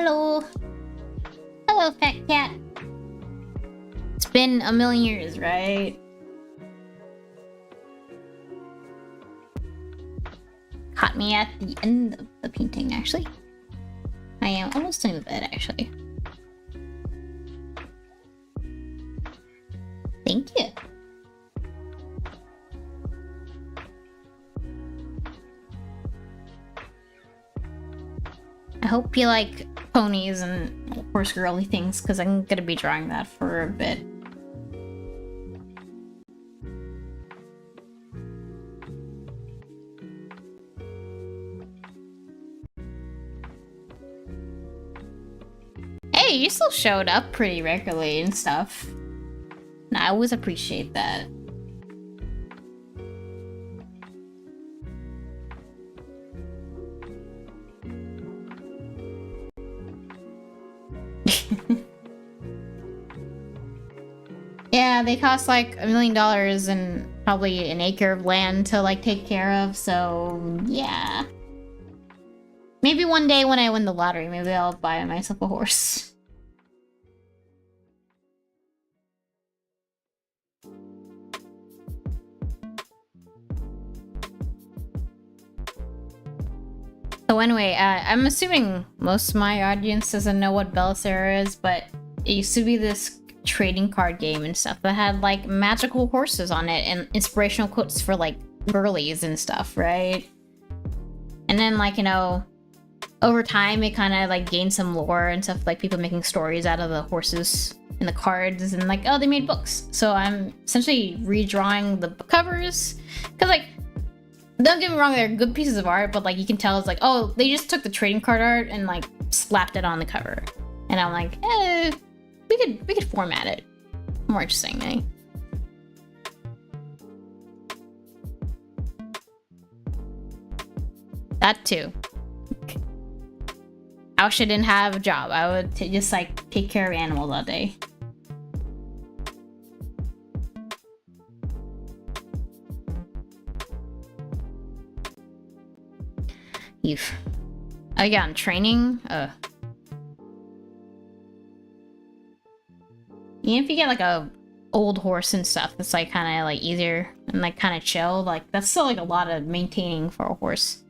Hello. Hello, fat cat. It's been a million years, right? Caught me at the end of the painting, actually. I am almost done with it, actually. Thank you. I hope you like ponies and horse girly things, because I'm gonna be drawing that for a bit. Hey, you still showed up pretty regularly and stuff. And I always appreciate that. Yeah, they cost like $1 million and probably an acre of land to like take care of, so yeah. Maybe one day when I win the lottery, maybe I'll buy myself a horse. So anyway, I'm assuming most of my audience doesn't know what Bella Sara is, but it used to be this trading card game and stuff that had like magical horses on it and inspirational quotes for like girlies and stuff, right? And then like, you know, over time it kind of like gained some lore and stuff, like people making stories out of the horses and the cards, and like, oh, they made books. So I'm essentially redrawing the covers, because like, don't get me wrong, they're good pieces of art, but like you can tell it's like, oh, they just took the trading card art and like slapped it on the cover. And I'm like, we could format it more interestingly. That too. I wish I didn't have a job. I would just like take care of animals all day. You've... Oh yeah, I'm training? Even if you get like a old horse and stuff, it's like kind of like easier and like kind of chill. Like that's still like a lot of maintaining for a horse.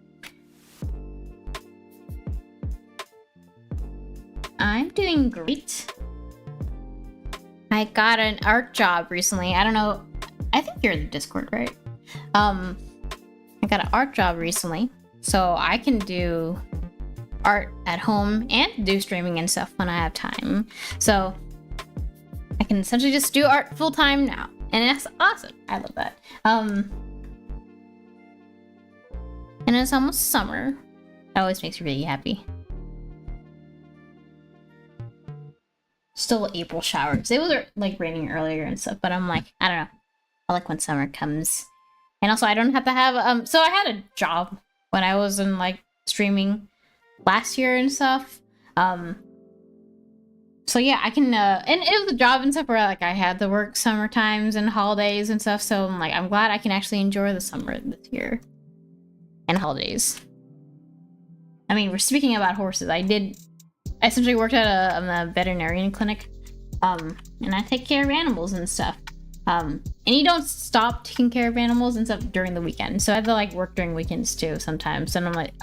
I'm doing great. I got an art job recently. I don't know. I think you're in the Discord, right? I got an art job recently, so I can do art at home and do streaming and stuff when I have time. So I can essentially just do art full time now, and that's awesome. I love that. And it's almost summer. That always makes me really happy. Still April showers. It was like raining earlier and stuff, but I'm like, I don't know. I like when summer comes. And also I don't have to have so I had a job when I was in like streaming last year and stuff. So yeah, I can and it was a job and stuff where like I had to work summer times and holidays and stuff, so I'm like, I'm glad I can actually enjoy the summer this year. And holidays. I mean, we're speaking about horses. I essentially worked at a veterinarian clinic, and I take care of animals and stuff. And you don't stop taking care of animals and stuff during the weekend, so I have to like work during weekends too sometimes, and I'm like,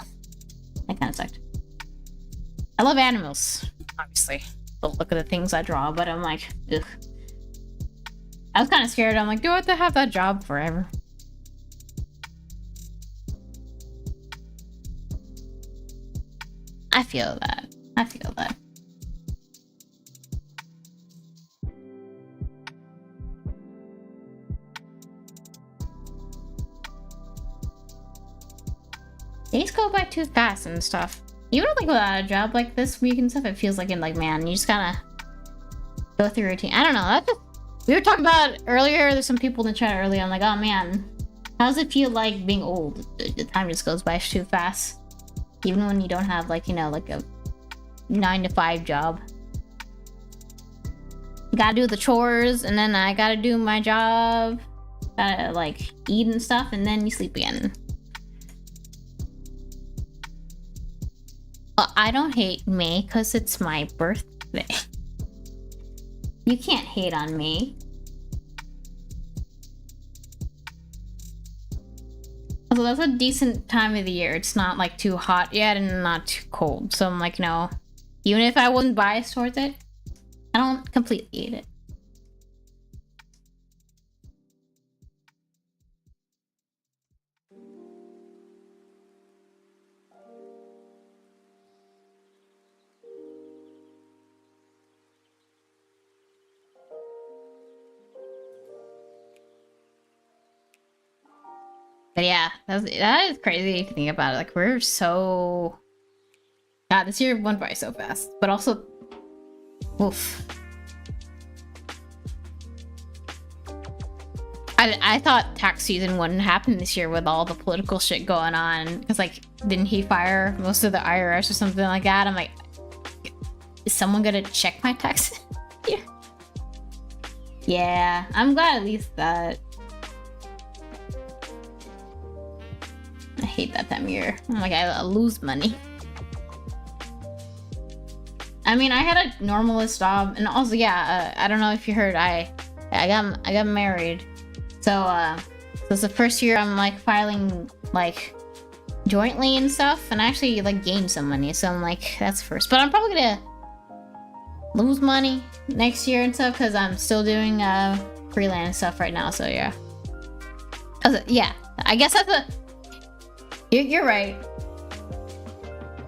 that kind of sucked. I love animals, obviously. Don't look at the things I draw, but I'm like, ugh. I was kind of scared. I'm like, do I have to have that job forever? I feel that. I feel that. Days go by too fast and stuff. Even like without a job like this week and stuff, it feels like man, you just gotta go through routine. I don't know. That's just, we were talking about earlier. There's some people in the chat earlier. I'm like, oh man, how does it feel like being old? The time just goes by too fast, even when you don't have like, you know, like a 9-to-5 job. You gotta do the chores, and then I gotta do my job. Gotta like eat and stuff, and then you sleep again. I don't hate May because it's my birthday. You can't hate on me. So that's a decent time of the year. It's not like too hot yet and not too cold. So I'm like, no. Even if I wasn't biased towards it, I don't completely hate it. But yeah, that is crazy if you think about it. Like, we're so... God, this year went by so fast. But also... Oof. I thought tax season wouldn't happen this year with all the political shit going on. Because, like, didn't he fire most of the IRS or something like that? I'm like, is someone gonna check my taxes? Yeah. Yeah, I'm glad at least that... I hate that time of year. I'm like, I lose money. I mean, I had a normalist job, and also, yeah, I don't know if you heard, I got married. So it's the first year I'm like filing like jointly and stuff, and I actually like gained some money. So I'm like, that's first. But I'm probably gonna lose money next year and stuff because I'm still doing freelance stuff right now. So yeah, yeah, I guess that's a. You're right.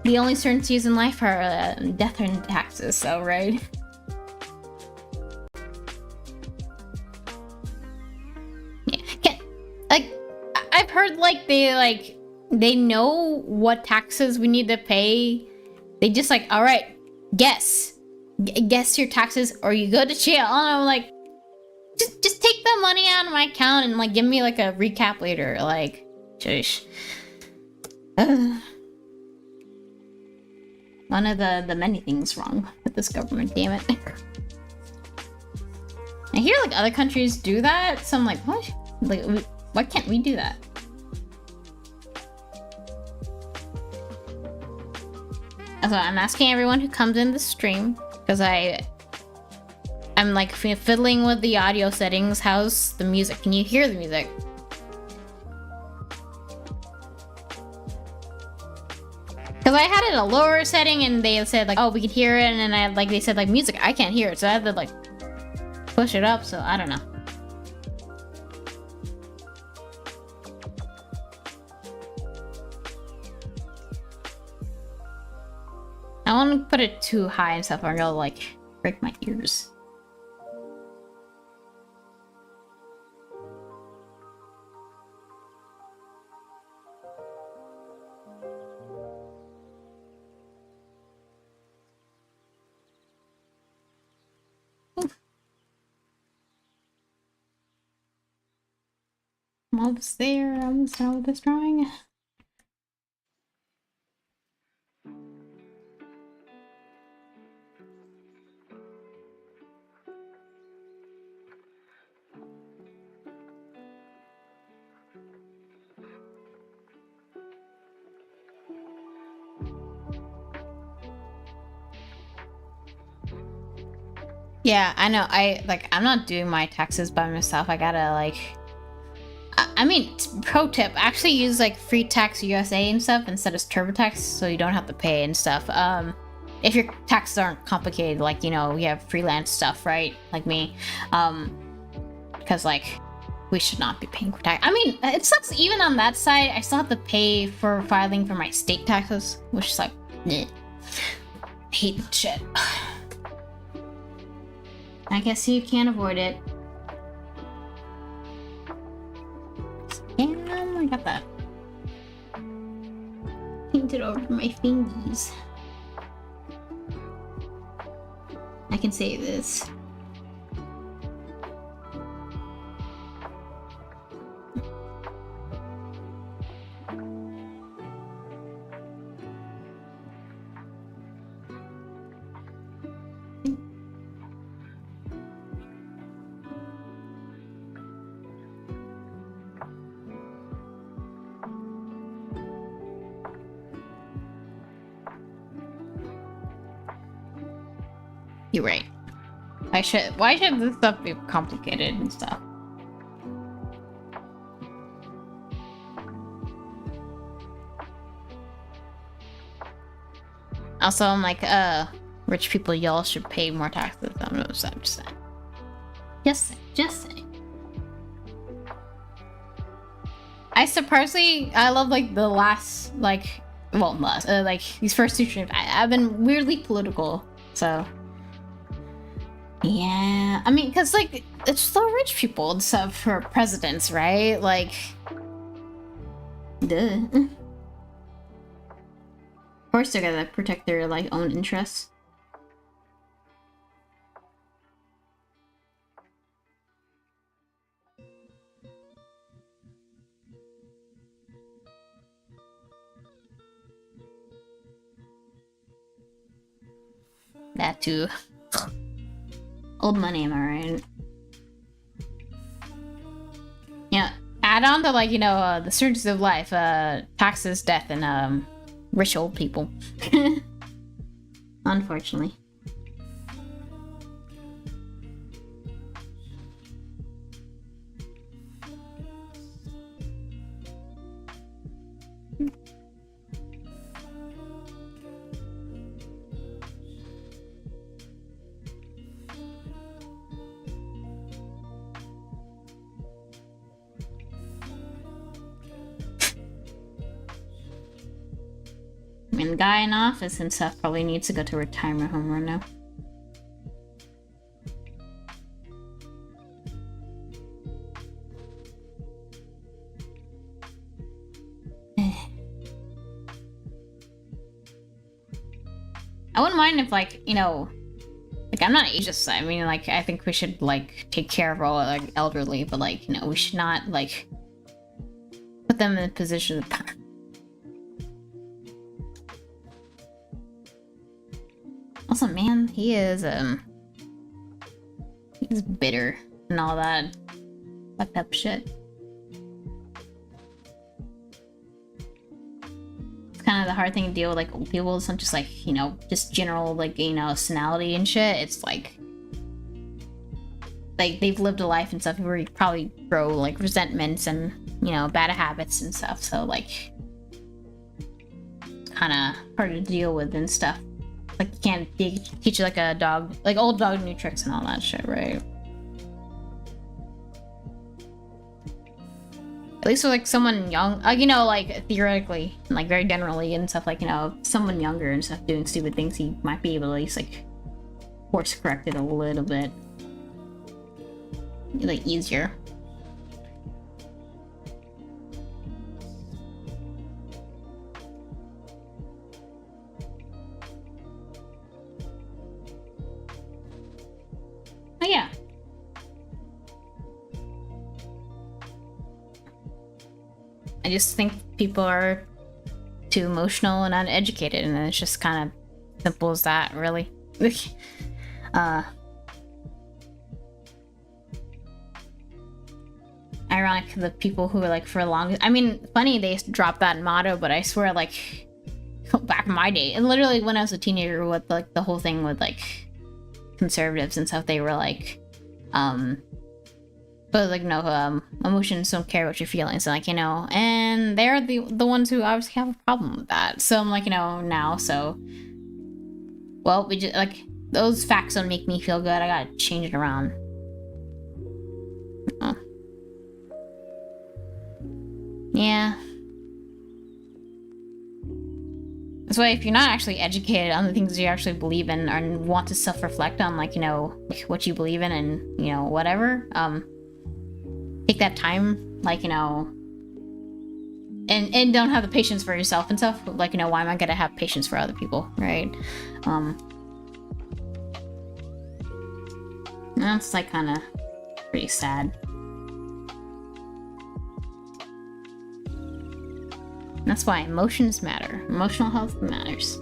The only certainties in life are death and taxes. So right. I've heard like they know what taxes we need to pay. They just like, all right, guess your taxes or you go to jail. And I'm like, just take the money out of my account and like give me like a recap later. Like, shush. One of the many things wrong with this government, damn it. I hear like other countries do that, so I'm like, what? Like, why can't we do that? So I'm asking everyone who comes in the stream, because I'm like fiddling with the audio settings. How's the music? Can you hear the music? Because I had it at a lower setting and they said like, oh, we can hear it, and then they said like music, I can't hear it, so I had to like push it up, so I don't know. I don't want to put it too high and stuff or it'll like break my ears. I'm almost there. I'm almost done with this drawing. Yeah, I know. I'm not doing my taxes by myself. I gotta like. I mean, pro tip: actually use like Free Tax USA and stuff instead of TurboTax, so you don't have to pay and stuff. If your taxes aren't complicated, like you have freelance stuff, right? Like me, because like we should not be paying for tax. I mean, it sucks. Even on that side, I still have to pay for filing for my state taxes, which is like, bleh. I hate that shit. I guess you can't avoid it. And I got that painted over my fingies. I can save this. You're right. Why should this stuff be complicated and stuff? Also, I'm like, rich people, y'all should pay more taxes. I don't know what I'm just saying. Just saying. I love like the last, like, well, like these first 2 streams. I've been weirdly political, so yeah. I mean, cause like it's the rich people and stuff for presidents, right? Like, duh. Of course, they're gonna protect their like own interests. That too. Old money, am I right? Yeah. Add on to like, you know, the surges of life, taxes, death, and rich old people. Unfortunately. I mean, the guy in office and stuff probably needs to go to a retirement home right now. I wouldn't mind if, like, you know, like, I'm not ageist. I mean, like, I think we should, like, take care of all, like, elderly, but, like, you know, we should not, like, put them in a position of power. Also, man, he's bitter and all that fucked up shit. It's kind of the hard thing to deal with, like, old people. It's not just, like, you know, just general, like, you know, senility and shit. It's, like, they've lived a life and stuff where you probably grow, like, resentments and, you know, bad habits and stuff. So, like, kind of hard to deal with and stuff. Like, you can't teach like a dog, like old dog new tricks and all that shit, right? At least with like someone young, you know, like theoretically, and, like very generally and stuff, like, you know, someone younger and stuff doing stupid things, he might be able to at least like course correct it a little bit, like easier. Oh yeah. I just think people are too emotional and uneducated, and it's just kind of simple as that, really. Ironic, the people who were like for a long, I mean, funny they dropped that motto, but I swear, like, back in my day, and literally when I was a teenager, with like the whole thing with like conservatives and stuff, they were like, but like, no, emotions don't care about your feelings, like, you know, and they're the ones who obviously have a problem with that. So I'm like, you know, now, so, well, we just, like, those facts don't make me feel good, I gotta change it around. Oh. Yeah. That's why if you're not actually educated on the things you actually believe in and want to self-reflect on, like, you know, like what you believe in and, you know, whatever, take that time, like, you know, and don't have the patience for yourself and stuff. Like, you know, why am I gonna have patience for other people, right? That's like kind of pretty sad. That's why emotions matter. Emotional health matters.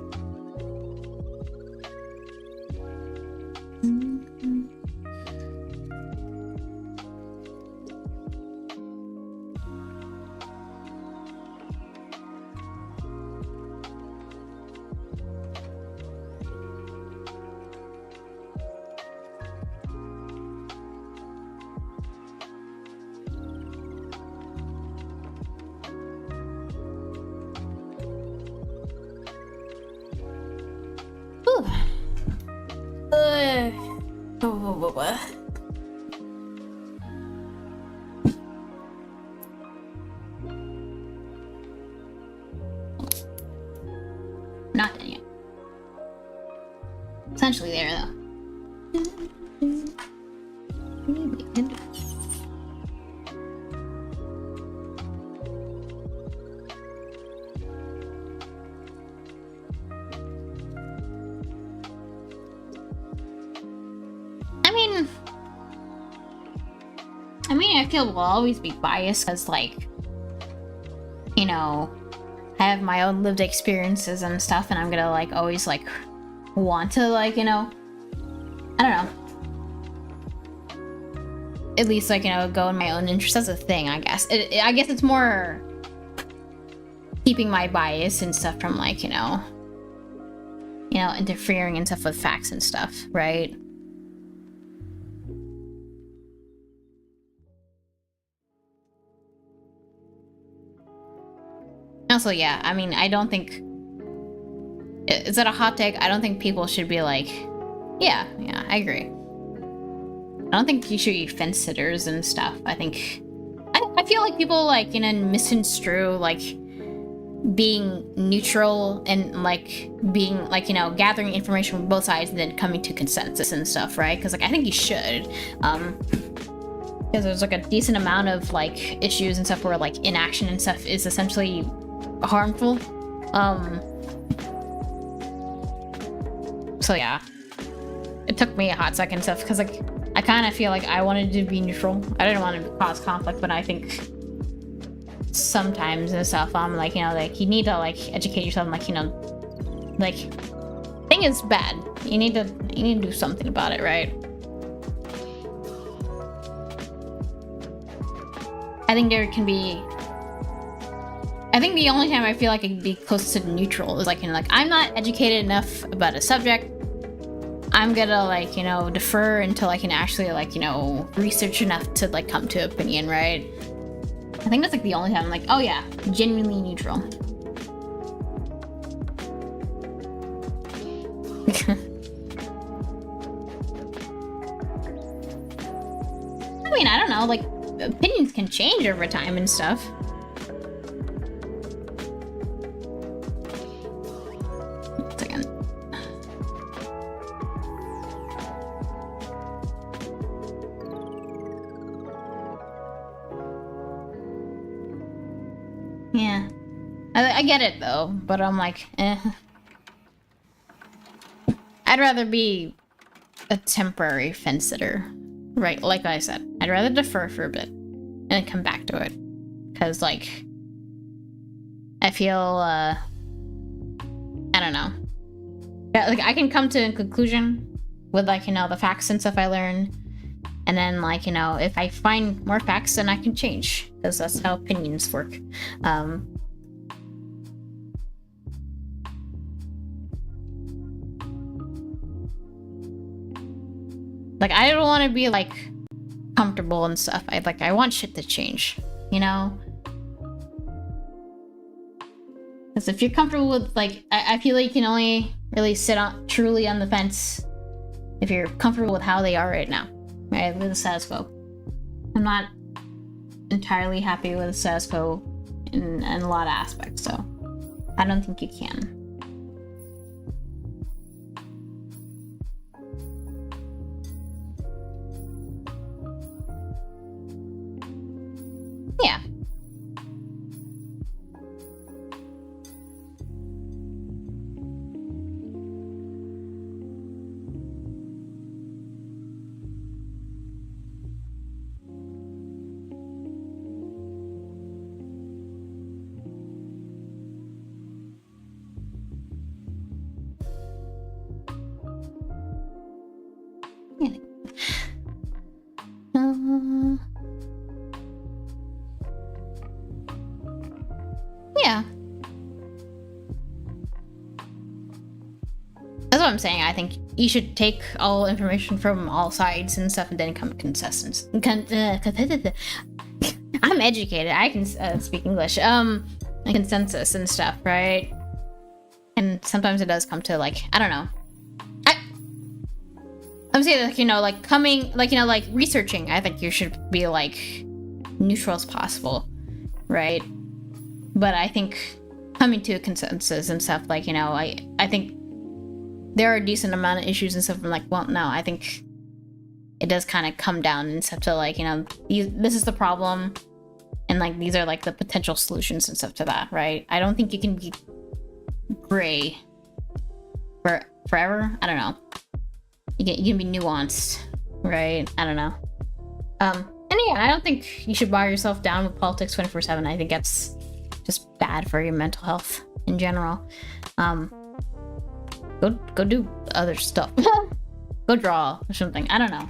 Not done yet. Essentially there though. I feel we'll always be biased because, like, you know, I have my own lived experiences and stuff, and I'm gonna, like, always, like, want to, like, you know, I don't know. At least, like, you know, go in my own interest. That's a thing, I guess. I guess it's more keeping my bias and stuff from, like, you know, interfering and stuff with facts and stuff, right? Also, yeah, I mean, I don't think... Is that a hot take? I don't think people should be like... Yeah, I agree. I don't think you should be fence sitters and stuff. I think... I feel like people, like, you know, misconstrue, like, being neutral and, like, being, like, you know, gathering information from both sides and then coming to consensus and stuff, right? Because, like, I think you should. Because there's, like, a decent amount of, like, issues and stuff where, like, inaction and stuff is essentially harmful. So yeah, it took me a hot second stuff because, like, I kind of feel like I wanted to be neutral. I didn't want to cause conflict, but I think sometimes and stuff, I'm like, you know, like, you need to, like, educate yourself, like, you know, like, thing is bad. You need to do something about it, right? I think there can be... I think the only time I feel like I could be close to neutral is, like, you know, like, I'm not educated enough about a subject. I'm gonna, like, you know, defer until I can actually, like, you know, research enough to, like, come to opinion, right? I think that's, like, the only time I'm like, oh yeah, genuinely neutral. I mean, I don't know, like, opinions can change over time and stuff. Yeah. I get it, though, but I'm like, eh. I'd rather be a temporary fence sitter, right? Like I said, I'd rather defer for a bit and then come back to it. Because, like, I feel, I don't know. Yeah, like, I can come to a conclusion with, like, you know, the facts and stuff I learn. And then, like, you know, if I find more facts, then I can change. Because that's how opinions work. Like, I don't want to be, like, comfortable and stuff. I want shit to change, you know? Because if you're comfortable with, like, I feel like you can only really sit truly on the fence if you're comfortable with how they are right now. Right, with the status quo. I'm not entirely happy with the status quo in a lot of aspects, so I don't think you can. Yeah. Yeah. That's what I'm saying. I think you should take all information from all sides and stuff and then come to consensus. I'm educated. I can speak English. Consensus and stuff, right? And sometimes it does come to, like, I don't know. I'm saying, like, like coming, like, like researching. I think you should be like neutral as possible, right? But I think coming to a consensus and stuff, like, I think there are a decent amount of issues and stuff. I'm like, well, no, I think it does kind of come down and stuff to like, this is the problem, and like these are like the potential solutions and stuff to that, right? I don't think you can be gray forever. I don't know. You can be nuanced, right? I don't know. And yeah, I don't think you should bog yourself down with politics 24/7. I think that's just bad for your mental health in general. Go do other stuff. Go draw or something. I don't know.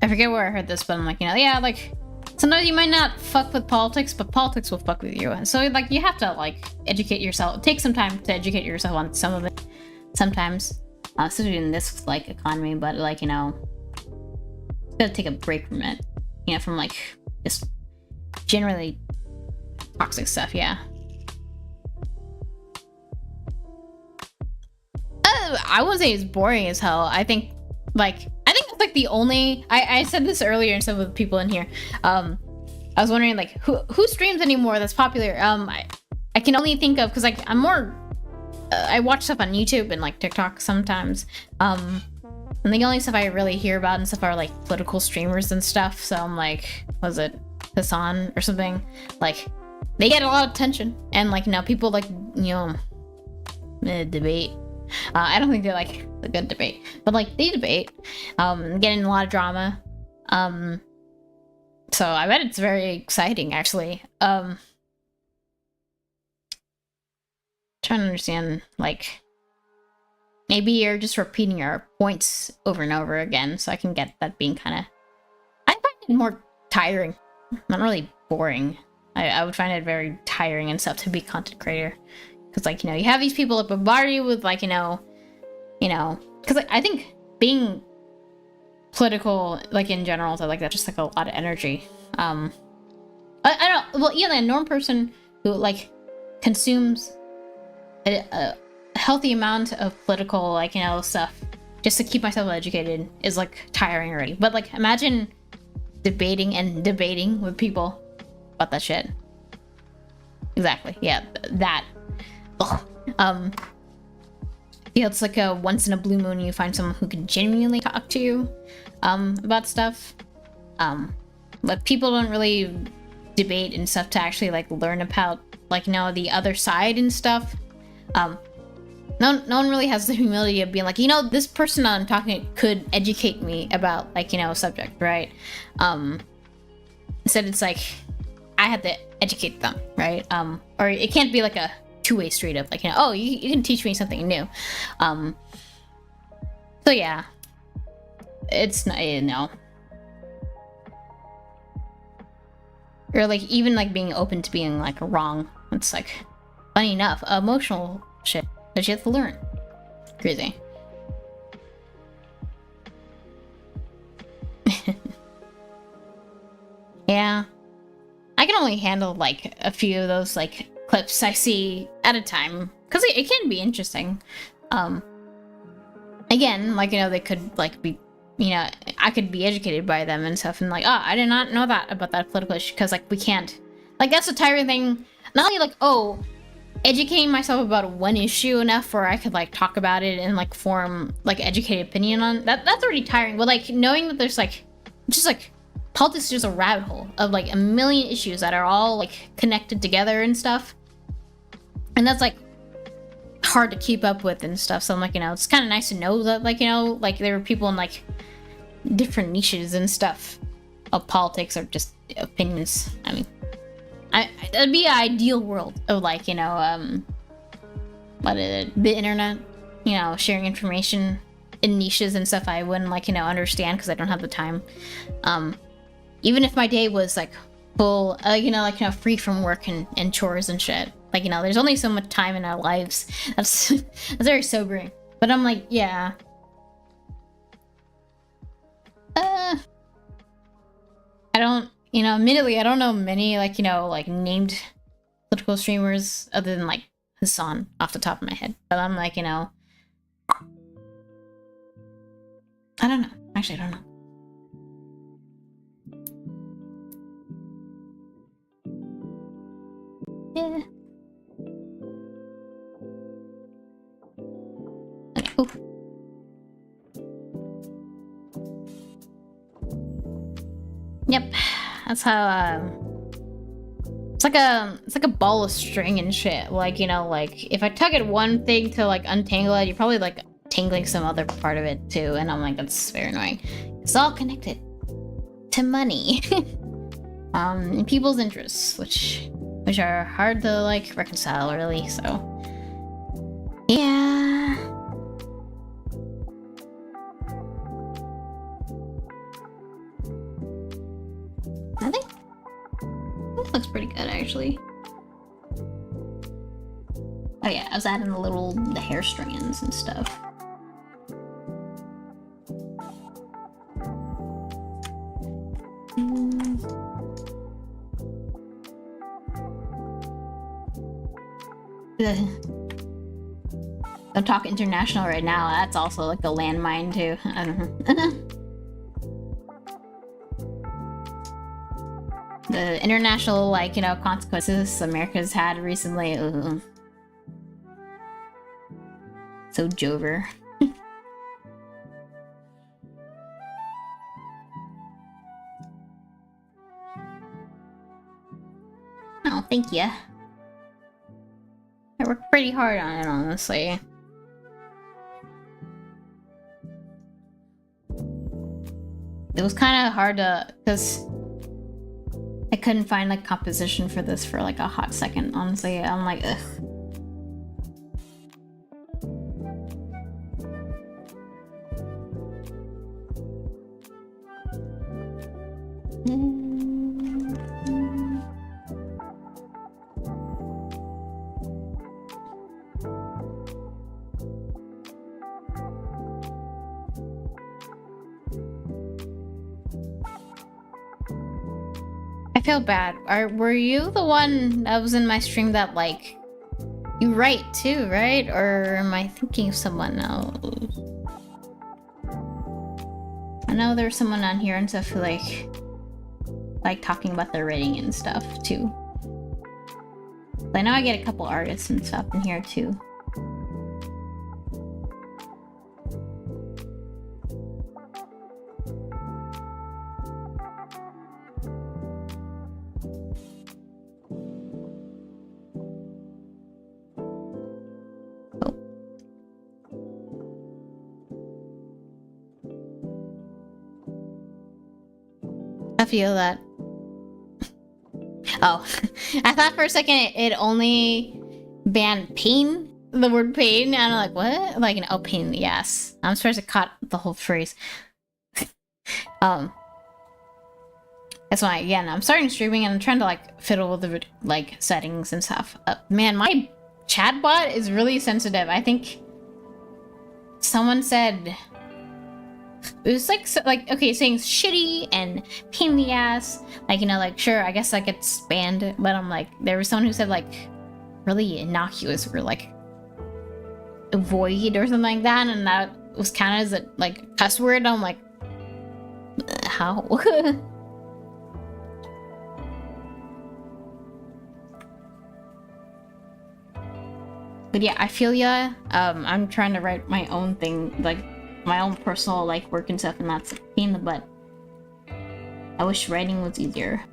I forget where I heard this, but I'm like, yeah, like sometimes you might not fuck with politics, but politics will fuck with you. So like you have to like educate yourself. Take some time to educate yourself on some of it. Sometimes, especially in this like economy, but like gotta take a break from it. From like just generally toxic stuff. Yeah. I wouldn't say it's boring as hell. I think it's like the only. I said this earlier and stuff with people in here. I was wondering like who streams anymore that's popular. I can only think of because like I'm more. I watch stuff on YouTube and like TikTok sometimes. And the only stuff I really hear about and stuff are like political streamers and stuff. So I'm like, was it Hassan or something? Like, they get a lot of attention, and like people like debate. I don't think they like a good debate, but like they debate, getting a lot of drama. So I bet it's very exciting actually. Trying to understand like. Maybe you're just repeating your points over and over again, so I can get that being kind of... I find it more tiring. Not really boring. I would find it very tiring and stuff to be a content creator. Because, like, you have these people that bombard you with, like, because like, I think being political, like, in general, so, like, that's just, like, a lot of energy. I don't... Well, yeah, like, a normal person who, like, consumes a healthy amount of political, like, stuff just to keep myself educated is like tiring already. But like imagine debating with people about that shit. Exactly. Yeah, that. Ugh. Yeah, it's like a once in a blue moon you find someone who can genuinely talk to you about stuff. But people don't really debate and stuff to actually like learn about like the other side and stuff. No one really has the humility of being like, this person I'm talking to could educate me about like, a subject, right? Instead it's like, I have to educate them, right? Or it can't be like a two-way street of like, oh, you can teach me something new. So yeah, it's not, no. Or like, even like being open to being like wrong. It's like, funny enough, emotional shit that you have to learn. Crazy. Yeah. I can only handle like a few of those like clips I see at a time because it can be interesting. Again, like they could like be, I could be educated by them and stuff, and like, oh, I did not know that about that political issue because like we can't, like that's a tiring thing. Not only like, oh, educating myself about one issue enough where I could like talk about it and like form like educated opinion on that's already tiring. But like knowing that there's like just like politics is just a rabbit hole of like a million issues that are all like connected together and stuff, and that's like hard to keep up with and stuff. So I'm like, it's kind of nice to know that like like there are people in like different niches and stuff of politics or just opinions. I mean, that'd be an ideal world of like what is it, the internet, sharing information in niches and stuff I wouldn't like understand because I don't have the time. Even if my day was like full, free from work and chores and shit, like there's only so much time in our lives. That's very sobering. But I'm like, yeah. I don't, admittedly, I don't know many like like named political streamers other than like his song off the top of my head. But I'm like, you know, I don't know. Actually, I don't know. Yeah. Okay. Ooh. Yep. That's how it's like a ball of string and shit. Like, you know, like if I tug at one thing to like untangle it, you're probably like tangling some other part of it too. And I'm like, that's very annoying. It's all connected to money. And people's interests, which are hard to like reconcile really, so yeah. I think this looks pretty good actually. Oh yeah, I was adding the hair strands and stuff. Don't talk international right now. That's also like a landmine too. I don't know. The international, like, you know, consequences America's had recently. Ugh. So Jover. Oh, thank you. I worked pretty hard on it, honestly. It was kind of hard to, because I couldn't find like composition for this for like a hot second, honestly. I'm like, ugh. I feel bad. Were you the one that was in my stream that like you write too, right? Or am I thinking of someone else? I know there's someone on here and stuff who like talking about their writing and stuff too. But I know I get a couple artists and stuff in here too. I feel that. Oh, I thought for a second it only banned pain, the word pain, and I'm like, what? Like, oh, pain in the ass. I'm surprised it caught the whole phrase. That's why, again, I'm starting streaming and I'm trying to like fiddle with the like settings and stuff. Man, my chatbot is really sensitive. I think someone said it was like okay, saying shitty and pain in the ass, like, you know, like sure, I guess I could expand, but I'm like, there was someone who said like really innocuous or like void or something like that, and that was counted as a like cuss word. I'm like, how? But yeah, I feel ya. I'm trying to write my own thing, like my own personal like work and stuff, and that's a pain in the butt. I wish writing was easier.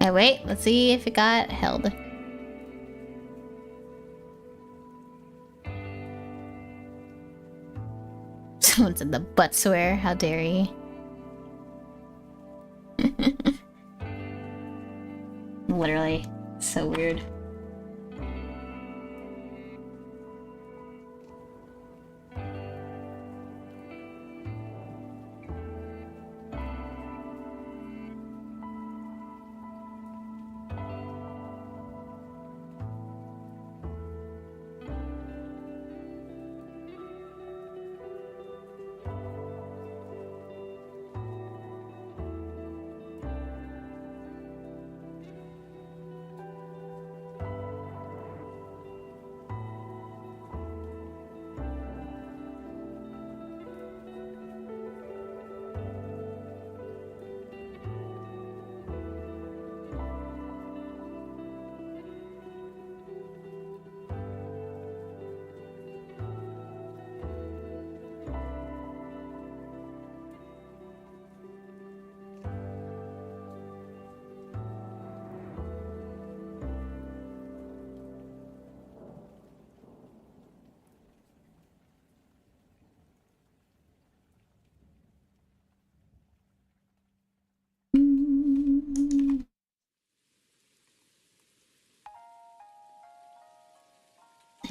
Hey, wait, let's see if it got held. Someone said the butt swear, how dare you? Literally, so weird.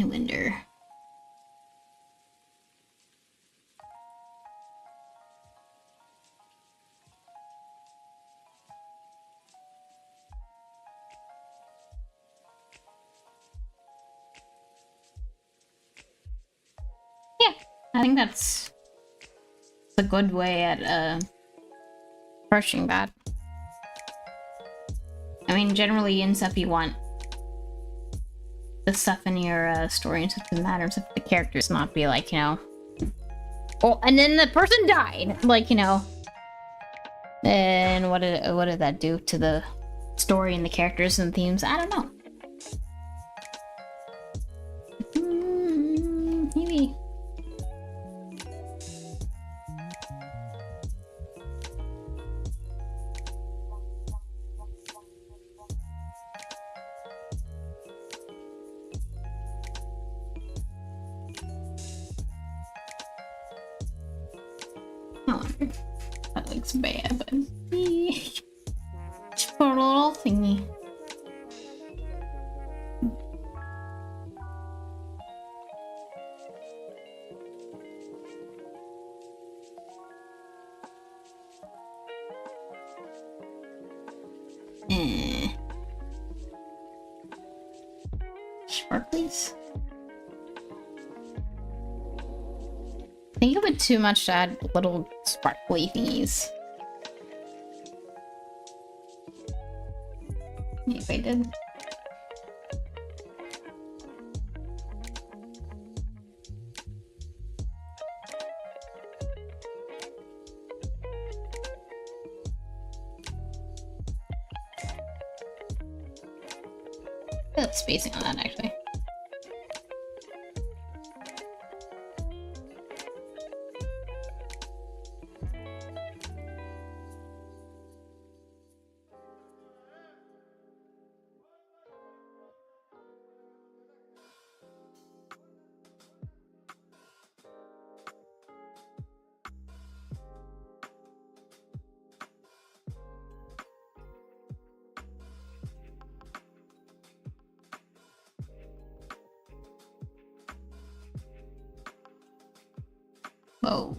I wonder. Yeah, I think that's a good way at approaching that. I mean, generally in stuff you want the stuff in your story and stuff doesn't matter, and stuff the characters not be like, you know, oh, and then the person died, like, you know, and what did that do to the story and the characters and themes? I don't know. Maybe. Oh, that looks bad, but just put a little thingy. Sparklies? I think it would be too much to add little sparkly thingies. If I did. Good spacing on that, actually. Whoa.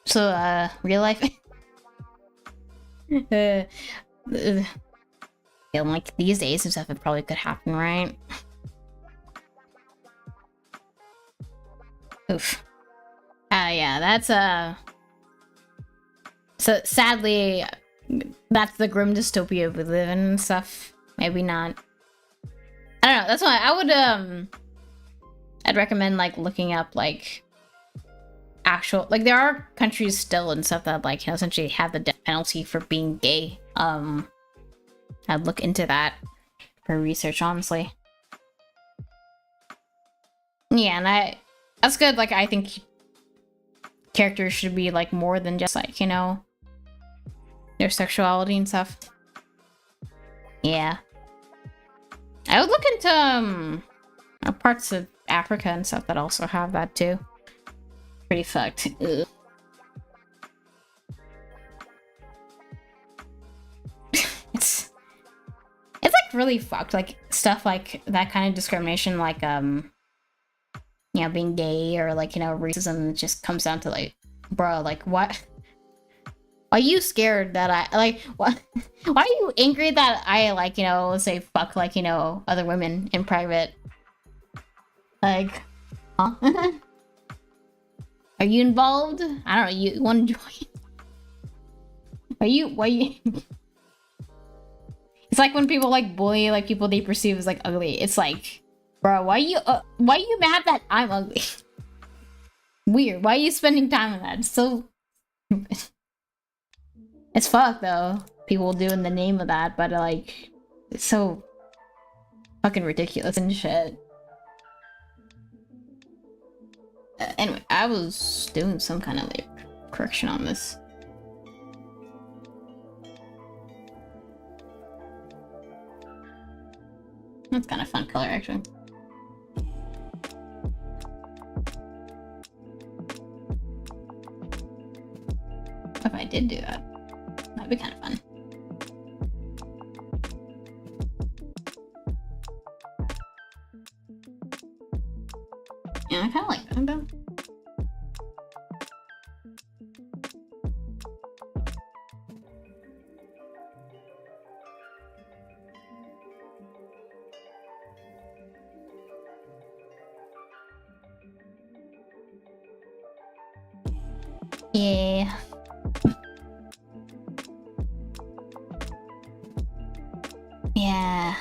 So, real life? Like, these days and stuff, it probably could happen, right? Oof. Yeah, that's, So, sadly, that's the grim dystopia we live in and stuff. Maybe not. I don't know, that's why I would, I'd recommend, like, looking up, like, actual, like, there are countries still and stuff that, like, you know, essentially have the death penalty for being gay. I'd look into that for research, honestly. Yeah, and that's good. Like, I think characters should be, like, more than just, like, you know, their sexuality and stuff. Yeah. I would look into, parts of Africa and stuff that also have that, too. Pretty fucked. Ugh. It's like really fucked, like stuff like that kind of discrimination, like you know, being gay or like, you know, racism. It just comes down to like, bro, like what? Are you scared that I like what? Why are you angry that I like, you know, say fuck like, you know, other women in private? Like, huh? Are you involved? I don't know. You want to join? Are you? Why you? It's like when people like bully like people they perceive as like ugly. It's like, bro, why you mad that I'm ugly? Weird. Why are you spending time on that? It's so stupid. It's fucked though. People will do in the name of that, but like, it's so fucking ridiculous and shit. Anyway, I was doing some kind of like correction on this. That's kind of fun color, actually. If I did do that, that'd be kind of fun. Yeah, I kind of like that though. Yeah. Yeah.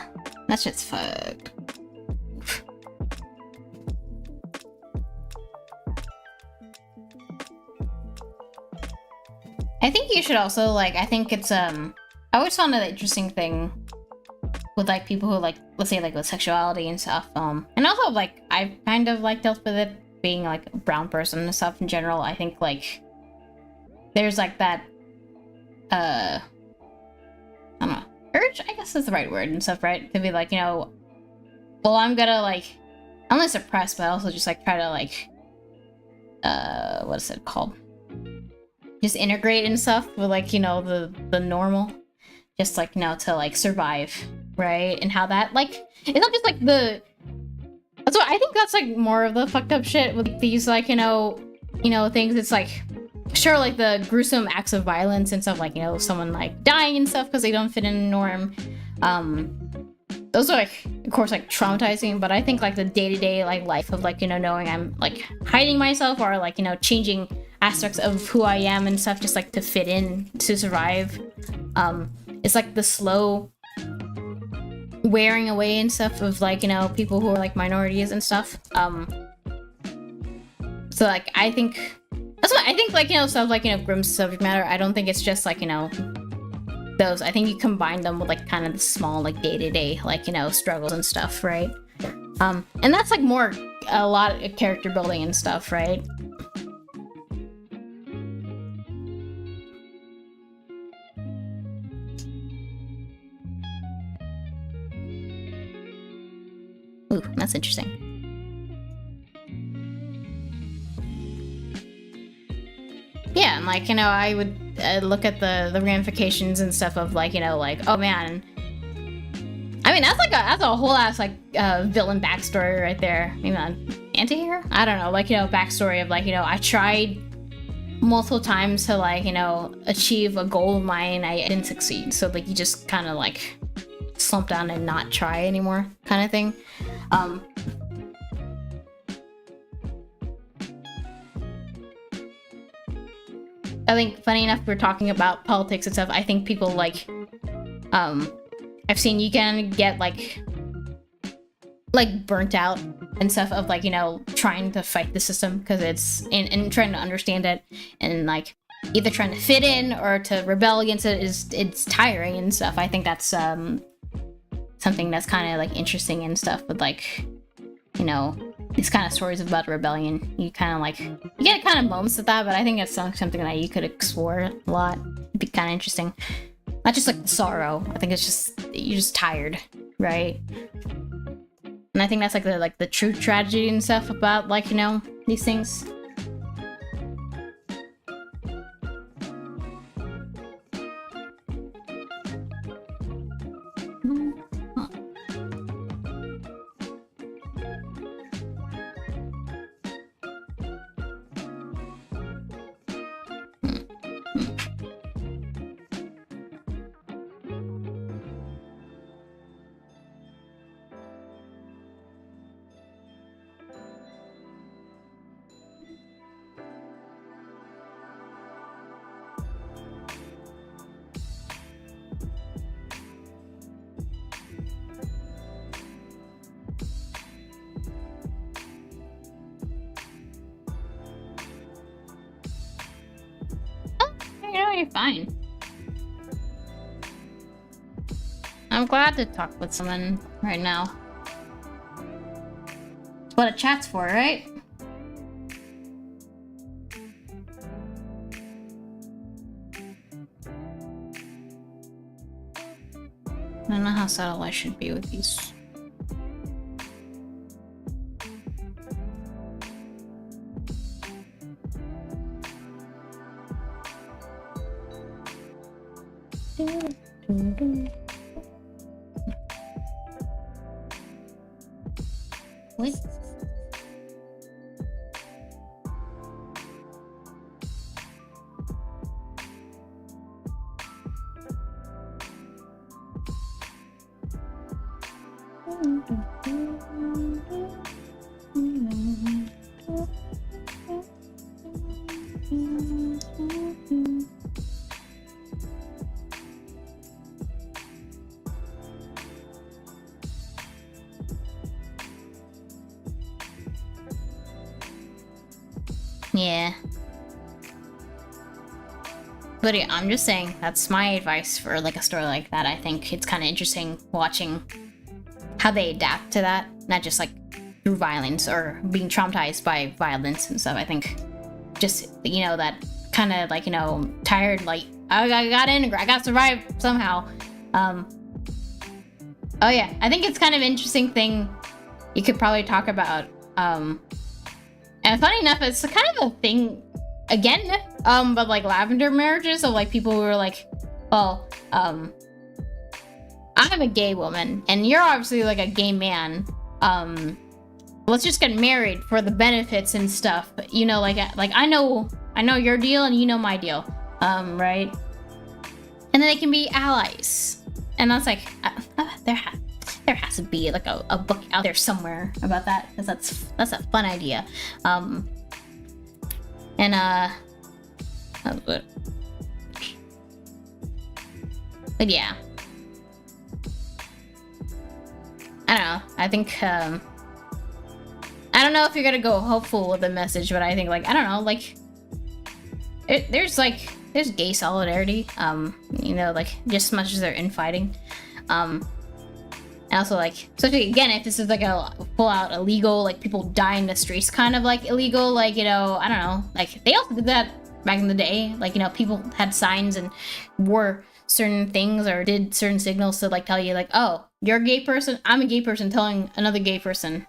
That shit's fucked. I think you should also, like, I think it's, I always found an interesting thing with, like, people who, like, let's say, like, with sexuality and stuff, and also, like, I've kind of, like, dealt with it being, like, a brown person and stuff in general. I think, like, there's, like, that, I don't know, urge, I guess is the right word and stuff, right? To be like, you know, well, I'm gonna, like, not only suppress, but also just, like, try to, like, what is it called? Just integrate and stuff with, like, you know, the normal, just, like, you know, to, like, survive, right? And how that, like, it's not just, like, that's what I think that's, like, more of the fucked up shit with these, like, you know, things. It's, like, sure, like, the gruesome acts of violence and stuff, like, you know, someone, like, dying and stuff because they don't fit in a norm, those are, like, of course, like, traumatizing, but I think, like, the day-to-day, like, life of, like, you know, knowing I'm, like, hiding myself or, like, you know, changing aspects of who I am and stuff just, like, to fit in, to survive, it's, like, the slow wearing away and stuff of, like, you know, people who are, like, minorities and stuff, so, like, I think, that's what I think, like, you know, stuff like, you know, grim subject matter, I don't think it's just, like, you know, those. I think you combine them with, like, kind of the small, like, day-to-day, like, you know, struggles and stuff, right? And that's, like, more, a lot of character building and stuff, right? Ooh, that's interesting. Yeah, and, like, you know, I would look at the ramifications and stuff of, like, you know, like, oh man, I mean, that's a whole ass, like, villain backstory right there. Maybe not anti-hero? I don't know, like, you know, backstory of, like, you know, I tried multiple times to, like, you know, achieve a goal of mine, I didn't succeed, so, like, you just kind of, like, slump down and not try anymore, kind of thing. I think, funny enough, we're talking about politics and stuff, I think people, like, I've seen you can get, like, burnt out and stuff of, like, you know, trying to fight the system, because it's, and trying to understand it, and, like, either trying to fit in or to rebel against it it's tiring and stuff. I think that's, something that's kind of, like, interesting and stuff, with, like, you know, these kind of stories about rebellion. You kind of, like, you get kind of moments of that, but I think it's something that you could explore a lot. It'd be kind of interesting. Not just, like, sorrow. I think it's just, you're just tired, right? And I think that's, like, the true tragedy and stuff about, like, you know, these things. You know, you're fine. I'm glad to talk with someone right now. That's what a chat's for, right? I don't know how subtle I should be with these Wait. Yeah. But yeah, I'm just saying, that's my advice for like a story like that. I think it's kind of interesting watching how they adapt to that, not just like through violence or being traumatized by violence and stuff. I think just, you know, that kind of like, you know, tired, like, I got in, I got survived somehow. Oh yeah, I think it's kind of interesting thing you could probably talk about. And funny enough, it's kind of a thing again, but like lavender marriages of like people who are like, well, I'm a gay woman and you're obviously like a gay man. Let's just get married for the benefits and stuff. You know, like I know your deal and you know my deal, right? And then they can be allies. And that's like, there has to be like a book out there somewhere about that, because that's a fun idea. But yeah, I don't know. I think I don't know if you're gonna go hopeful with the message, but I think like, I don't know, like there's gay solidarity, you know, like just as much as they're infighting. And also like, especially again, if this is like a full out illegal, like people die in the streets kind of like illegal, like, you know, I don't know, like they also did that back in the day, like, you know, people had signs and wore certain things or did certain signals to like tell you like, oh, you're a gay person, I'm a gay person telling another gay person,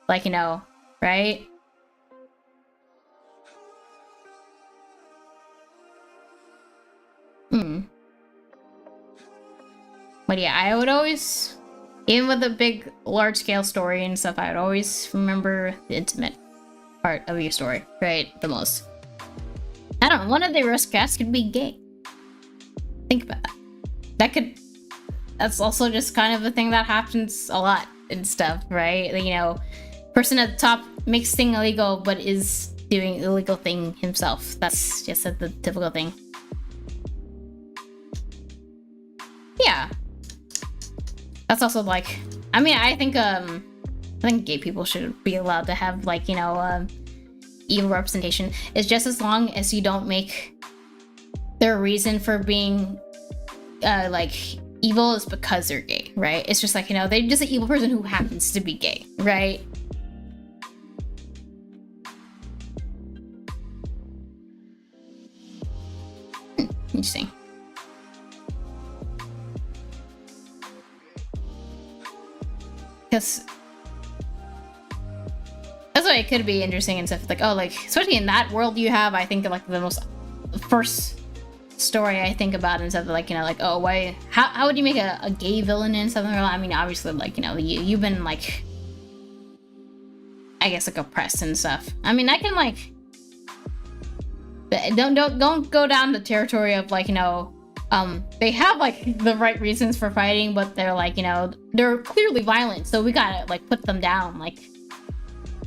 like, you know, right? But yeah, I would always, even with a big, large-scale story and stuff, I would always remember the intimate part of your story, right? The most. I don't know, one of the risk casts could be gay. Think about that. That's also just kind of a thing that happens a lot and stuff, right? You know, person at the top makes thing illegal, but is doing illegal thing himself. That's just the typical thing. Yeah. That's also like, I mean, I think gay people should be allowed to have like, you know, evil representation. It's just as long as you don't make their reason for being like evil is because they're gay, right? It's just like, you know, they're just an evil person who happens to be gay, right? Interesting. Because that's why it could be interesting and stuff. Like, oh, like, especially in that world you have, I think like the most first story I think about and stuff, like, you know, like, oh, why, how would you make a gay villain and something like that? I mean, obviously, like, you know, you've been like, I guess like oppressed and stuff. I mean, I can like, don't go down the territory of like, you know, they have like the right reasons for fighting, but they're like, you know, they're clearly violent, so we gotta like put them down, like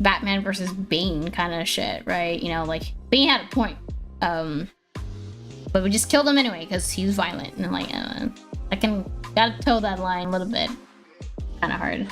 Batman versus Bane kind of shit, right? You know, like Bane had a point, but we just killed him anyway because he's violent, and like, I can gotta toe that line a little bit, kind of hard.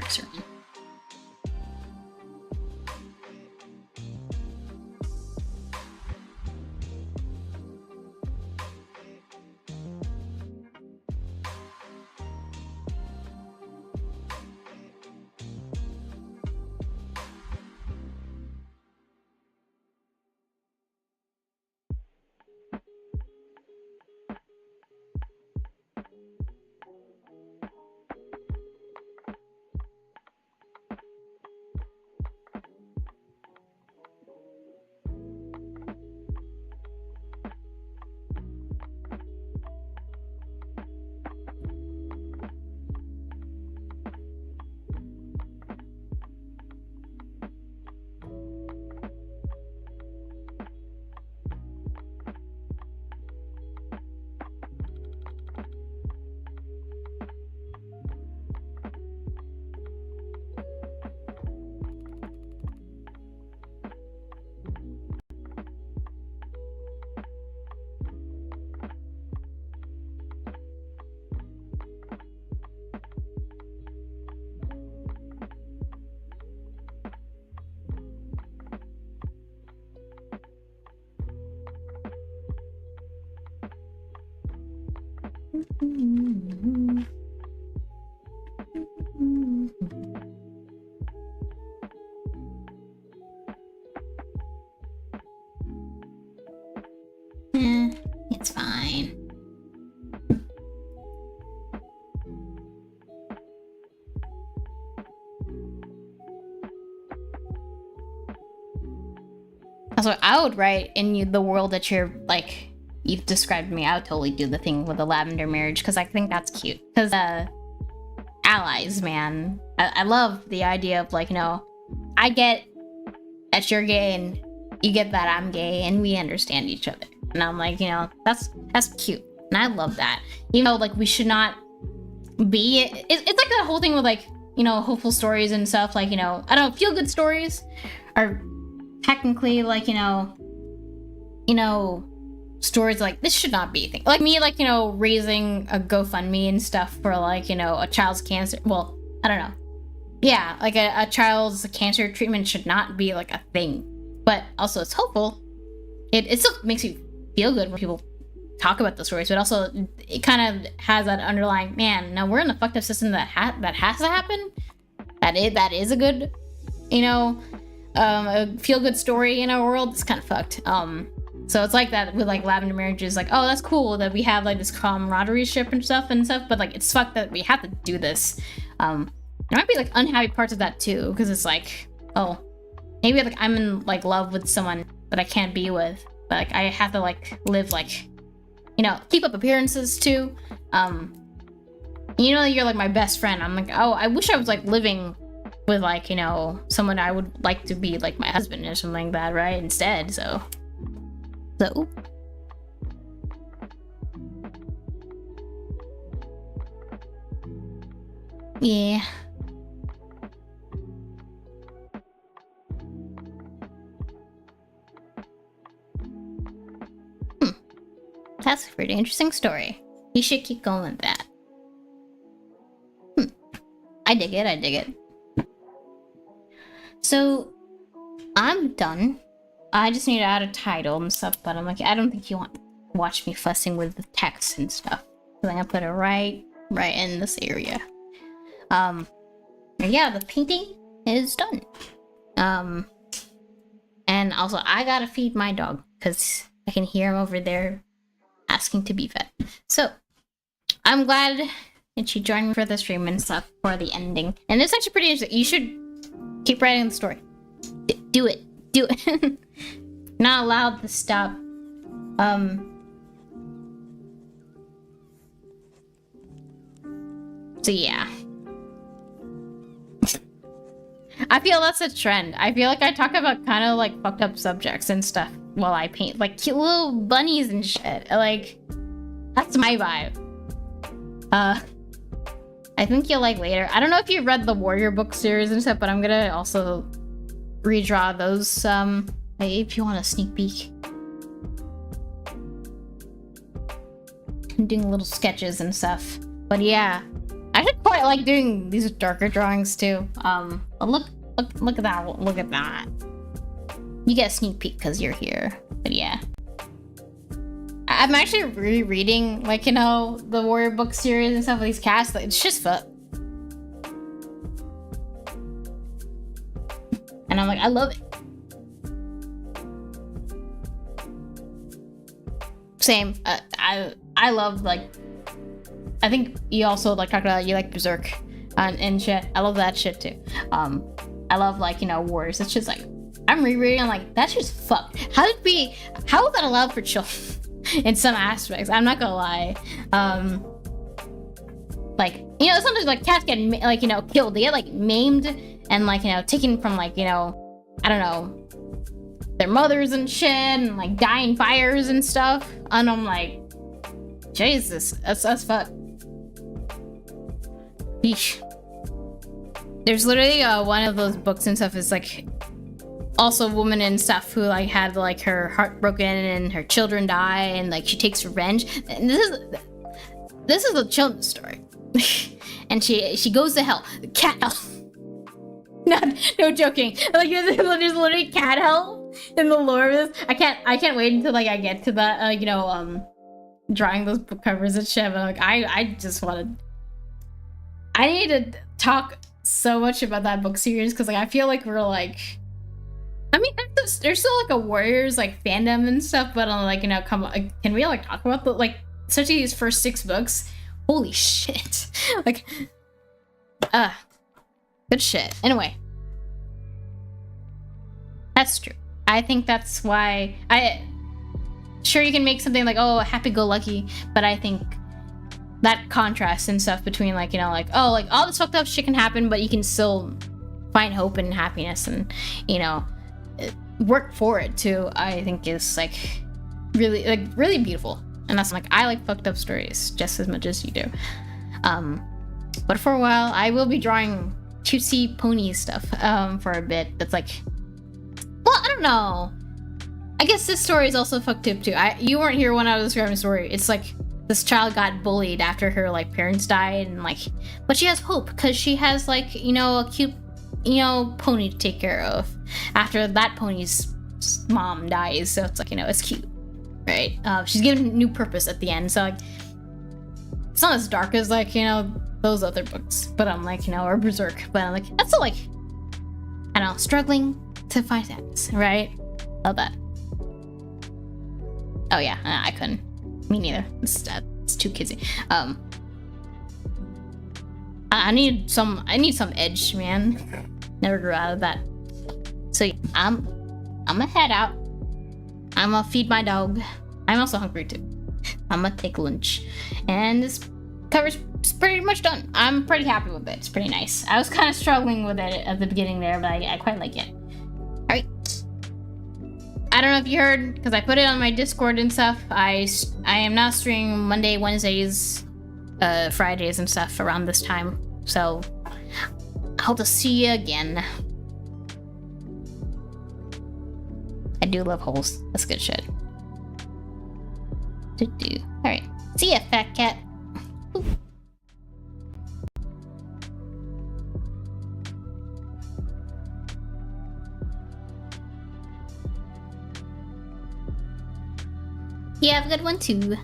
works for me. It's fine. Also, I would write in the world that you've described me. I would totally do the thing with the lavender marriage because I think that's cute. Because allies, man. I love the idea of I get that you're gay and you get that I'm gay and we understand each other. And I'm like, that's cute. And I love that. Even though we should not be it's like that whole thing with hopeful stories and stuff. I don't know, feel good stories are technically stories this should not be a thing. Like me, raising a GoFundMe and stuff for a child's cancer. Well, I don't know. Yeah, a child's cancer treatment should not be a thing. But also it's hopeful. It still makes you feel good when people talk about the stories, but also it kind of has that underlying, man, now we're in a fucked up system that has to happen. That is a good, a feel good story in our world. It's kind of fucked. So it's like that with lavender marriages. Oh, that's cool that we have this camaraderie ship and stuff, but it's fucked that we have to do this. There might be unhappy parts of that too, because it's oh, maybe I'm in love with someone that I can't be with, but I have to live keep up appearances too. You're my best friend. I'm oh, I wish I was living with someone I would like to be my husband or something like that, right? Instead, so yeah. That's a pretty interesting story. You should keep going with that. I dig it. So, I'm done. I just need to add a title and stuff, but I'm I don't think you want to watch me fussing with the text and stuff. So I'm gonna put it right in this area. Yeah, the painting is done. And also I gotta feed my dog, because I can hear him over there asking to be fed. So I'm glad that she joined me for the stream and stuff for the ending. And it's actually pretty interesting. You should keep writing the story. Do it. Not allowed to stop. So yeah. I feel that's a trend. I feel I talk about kind of fucked up subjects and stuff while I paint, cute little bunnies and shit. That's my vibe. I think you'll later. I don't know if you read the Warrior book series and stuff, but I'm gonna also redraw those if you want a sneak peek. I'm doing little sketches and stuff. But yeah, I should quite like doing these darker drawings too. But look at that. Look at that. You get a sneak peek because you're here. But yeah. I'm actually rereading, like, you know, the Warrior book series and stuff with these casts. Like, it's just fun. And I'm like, I love it. Same. I love, like, I think you also like talked about you like Berserk and shit. I love that shit too. I love, like, you know, Warriors. It's just like I'm rereading. I'm like, that's just fucked. How is that allowed for children? In some aspects, I'm not gonna lie. Like, you know, sometimes like cats get like, you know, killed. They get like maimed and like, you know, taken from like, you know, I don't know, their mothers and shit, and like dying fires and stuff. And I'm like, Jesus, that's fuck. Yeesh. There's literally one of those books and stuff is like also a woman and stuff who like had like her heart broken and her children die and like she takes revenge. And this is a children's story. And she goes to hell. Cat hell. No joking. Like there's literally cat hell in the lore of this. I can't wait until like I get to that you know, drawing those book covers and shit. But like I just wanted, I need to talk so much about that book series because like I feel like we're like, I mean, there's still like a Warriors like fandom and stuff, but like, you know, come on, can we like talk about the like, especially these first 6 books? Holy shit! Like, good shit. Anyway, that's true. I think that's why sure you can make something like, oh, happy-go-lucky, but I think that contrast and stuff between like, you know, like, oh, like all this fucked up shit can happen, but you can still find hope and happiness and, you know, work for it too, I think is like really beautiful. And that's like, I like fucked up stories just as much as you do. But for a while I will be drawing cutesy pony stuff for a bit. That's like, well, I don't know, I guess this story is also fucked up too. You weren't here when I was describing the story. It's like this child got bullied after her like parents died, and like, but she has hope because she has like, you know, a cute, you know, pony to take care of after that pony's mom dies. So it's like, you know, it's cute, right? She's given new purpose at the end. So like, it's not as dark as like, you know, those other books, but I'm like, you know, or Berserk, but I'm like, that's still like, I don't know, struggling to find happiness, right? Love that. Oh yeah, I couldn't. Me neither. It's too kidsy. I need some edge, man. Never grew out of that. So yeah, I'm gonna head out. I'm gonna feed my dog. I'm also hungry too. I'm gonna take lunch. And this cover's pretty much done. I'm pretty happy with it. It's pretty nice. I was kind of struggling with it at the beginning there, but I quite like it. Alright. I don't know if you heard, because I put it on my Discord and stuff. I am now streaming Monday, Wednesdays, Fridays and stuff around this time. So I hope to see you again. I do love holes. That's good shit. Alright. See ya, fat cat. Ooh. You have a good one too.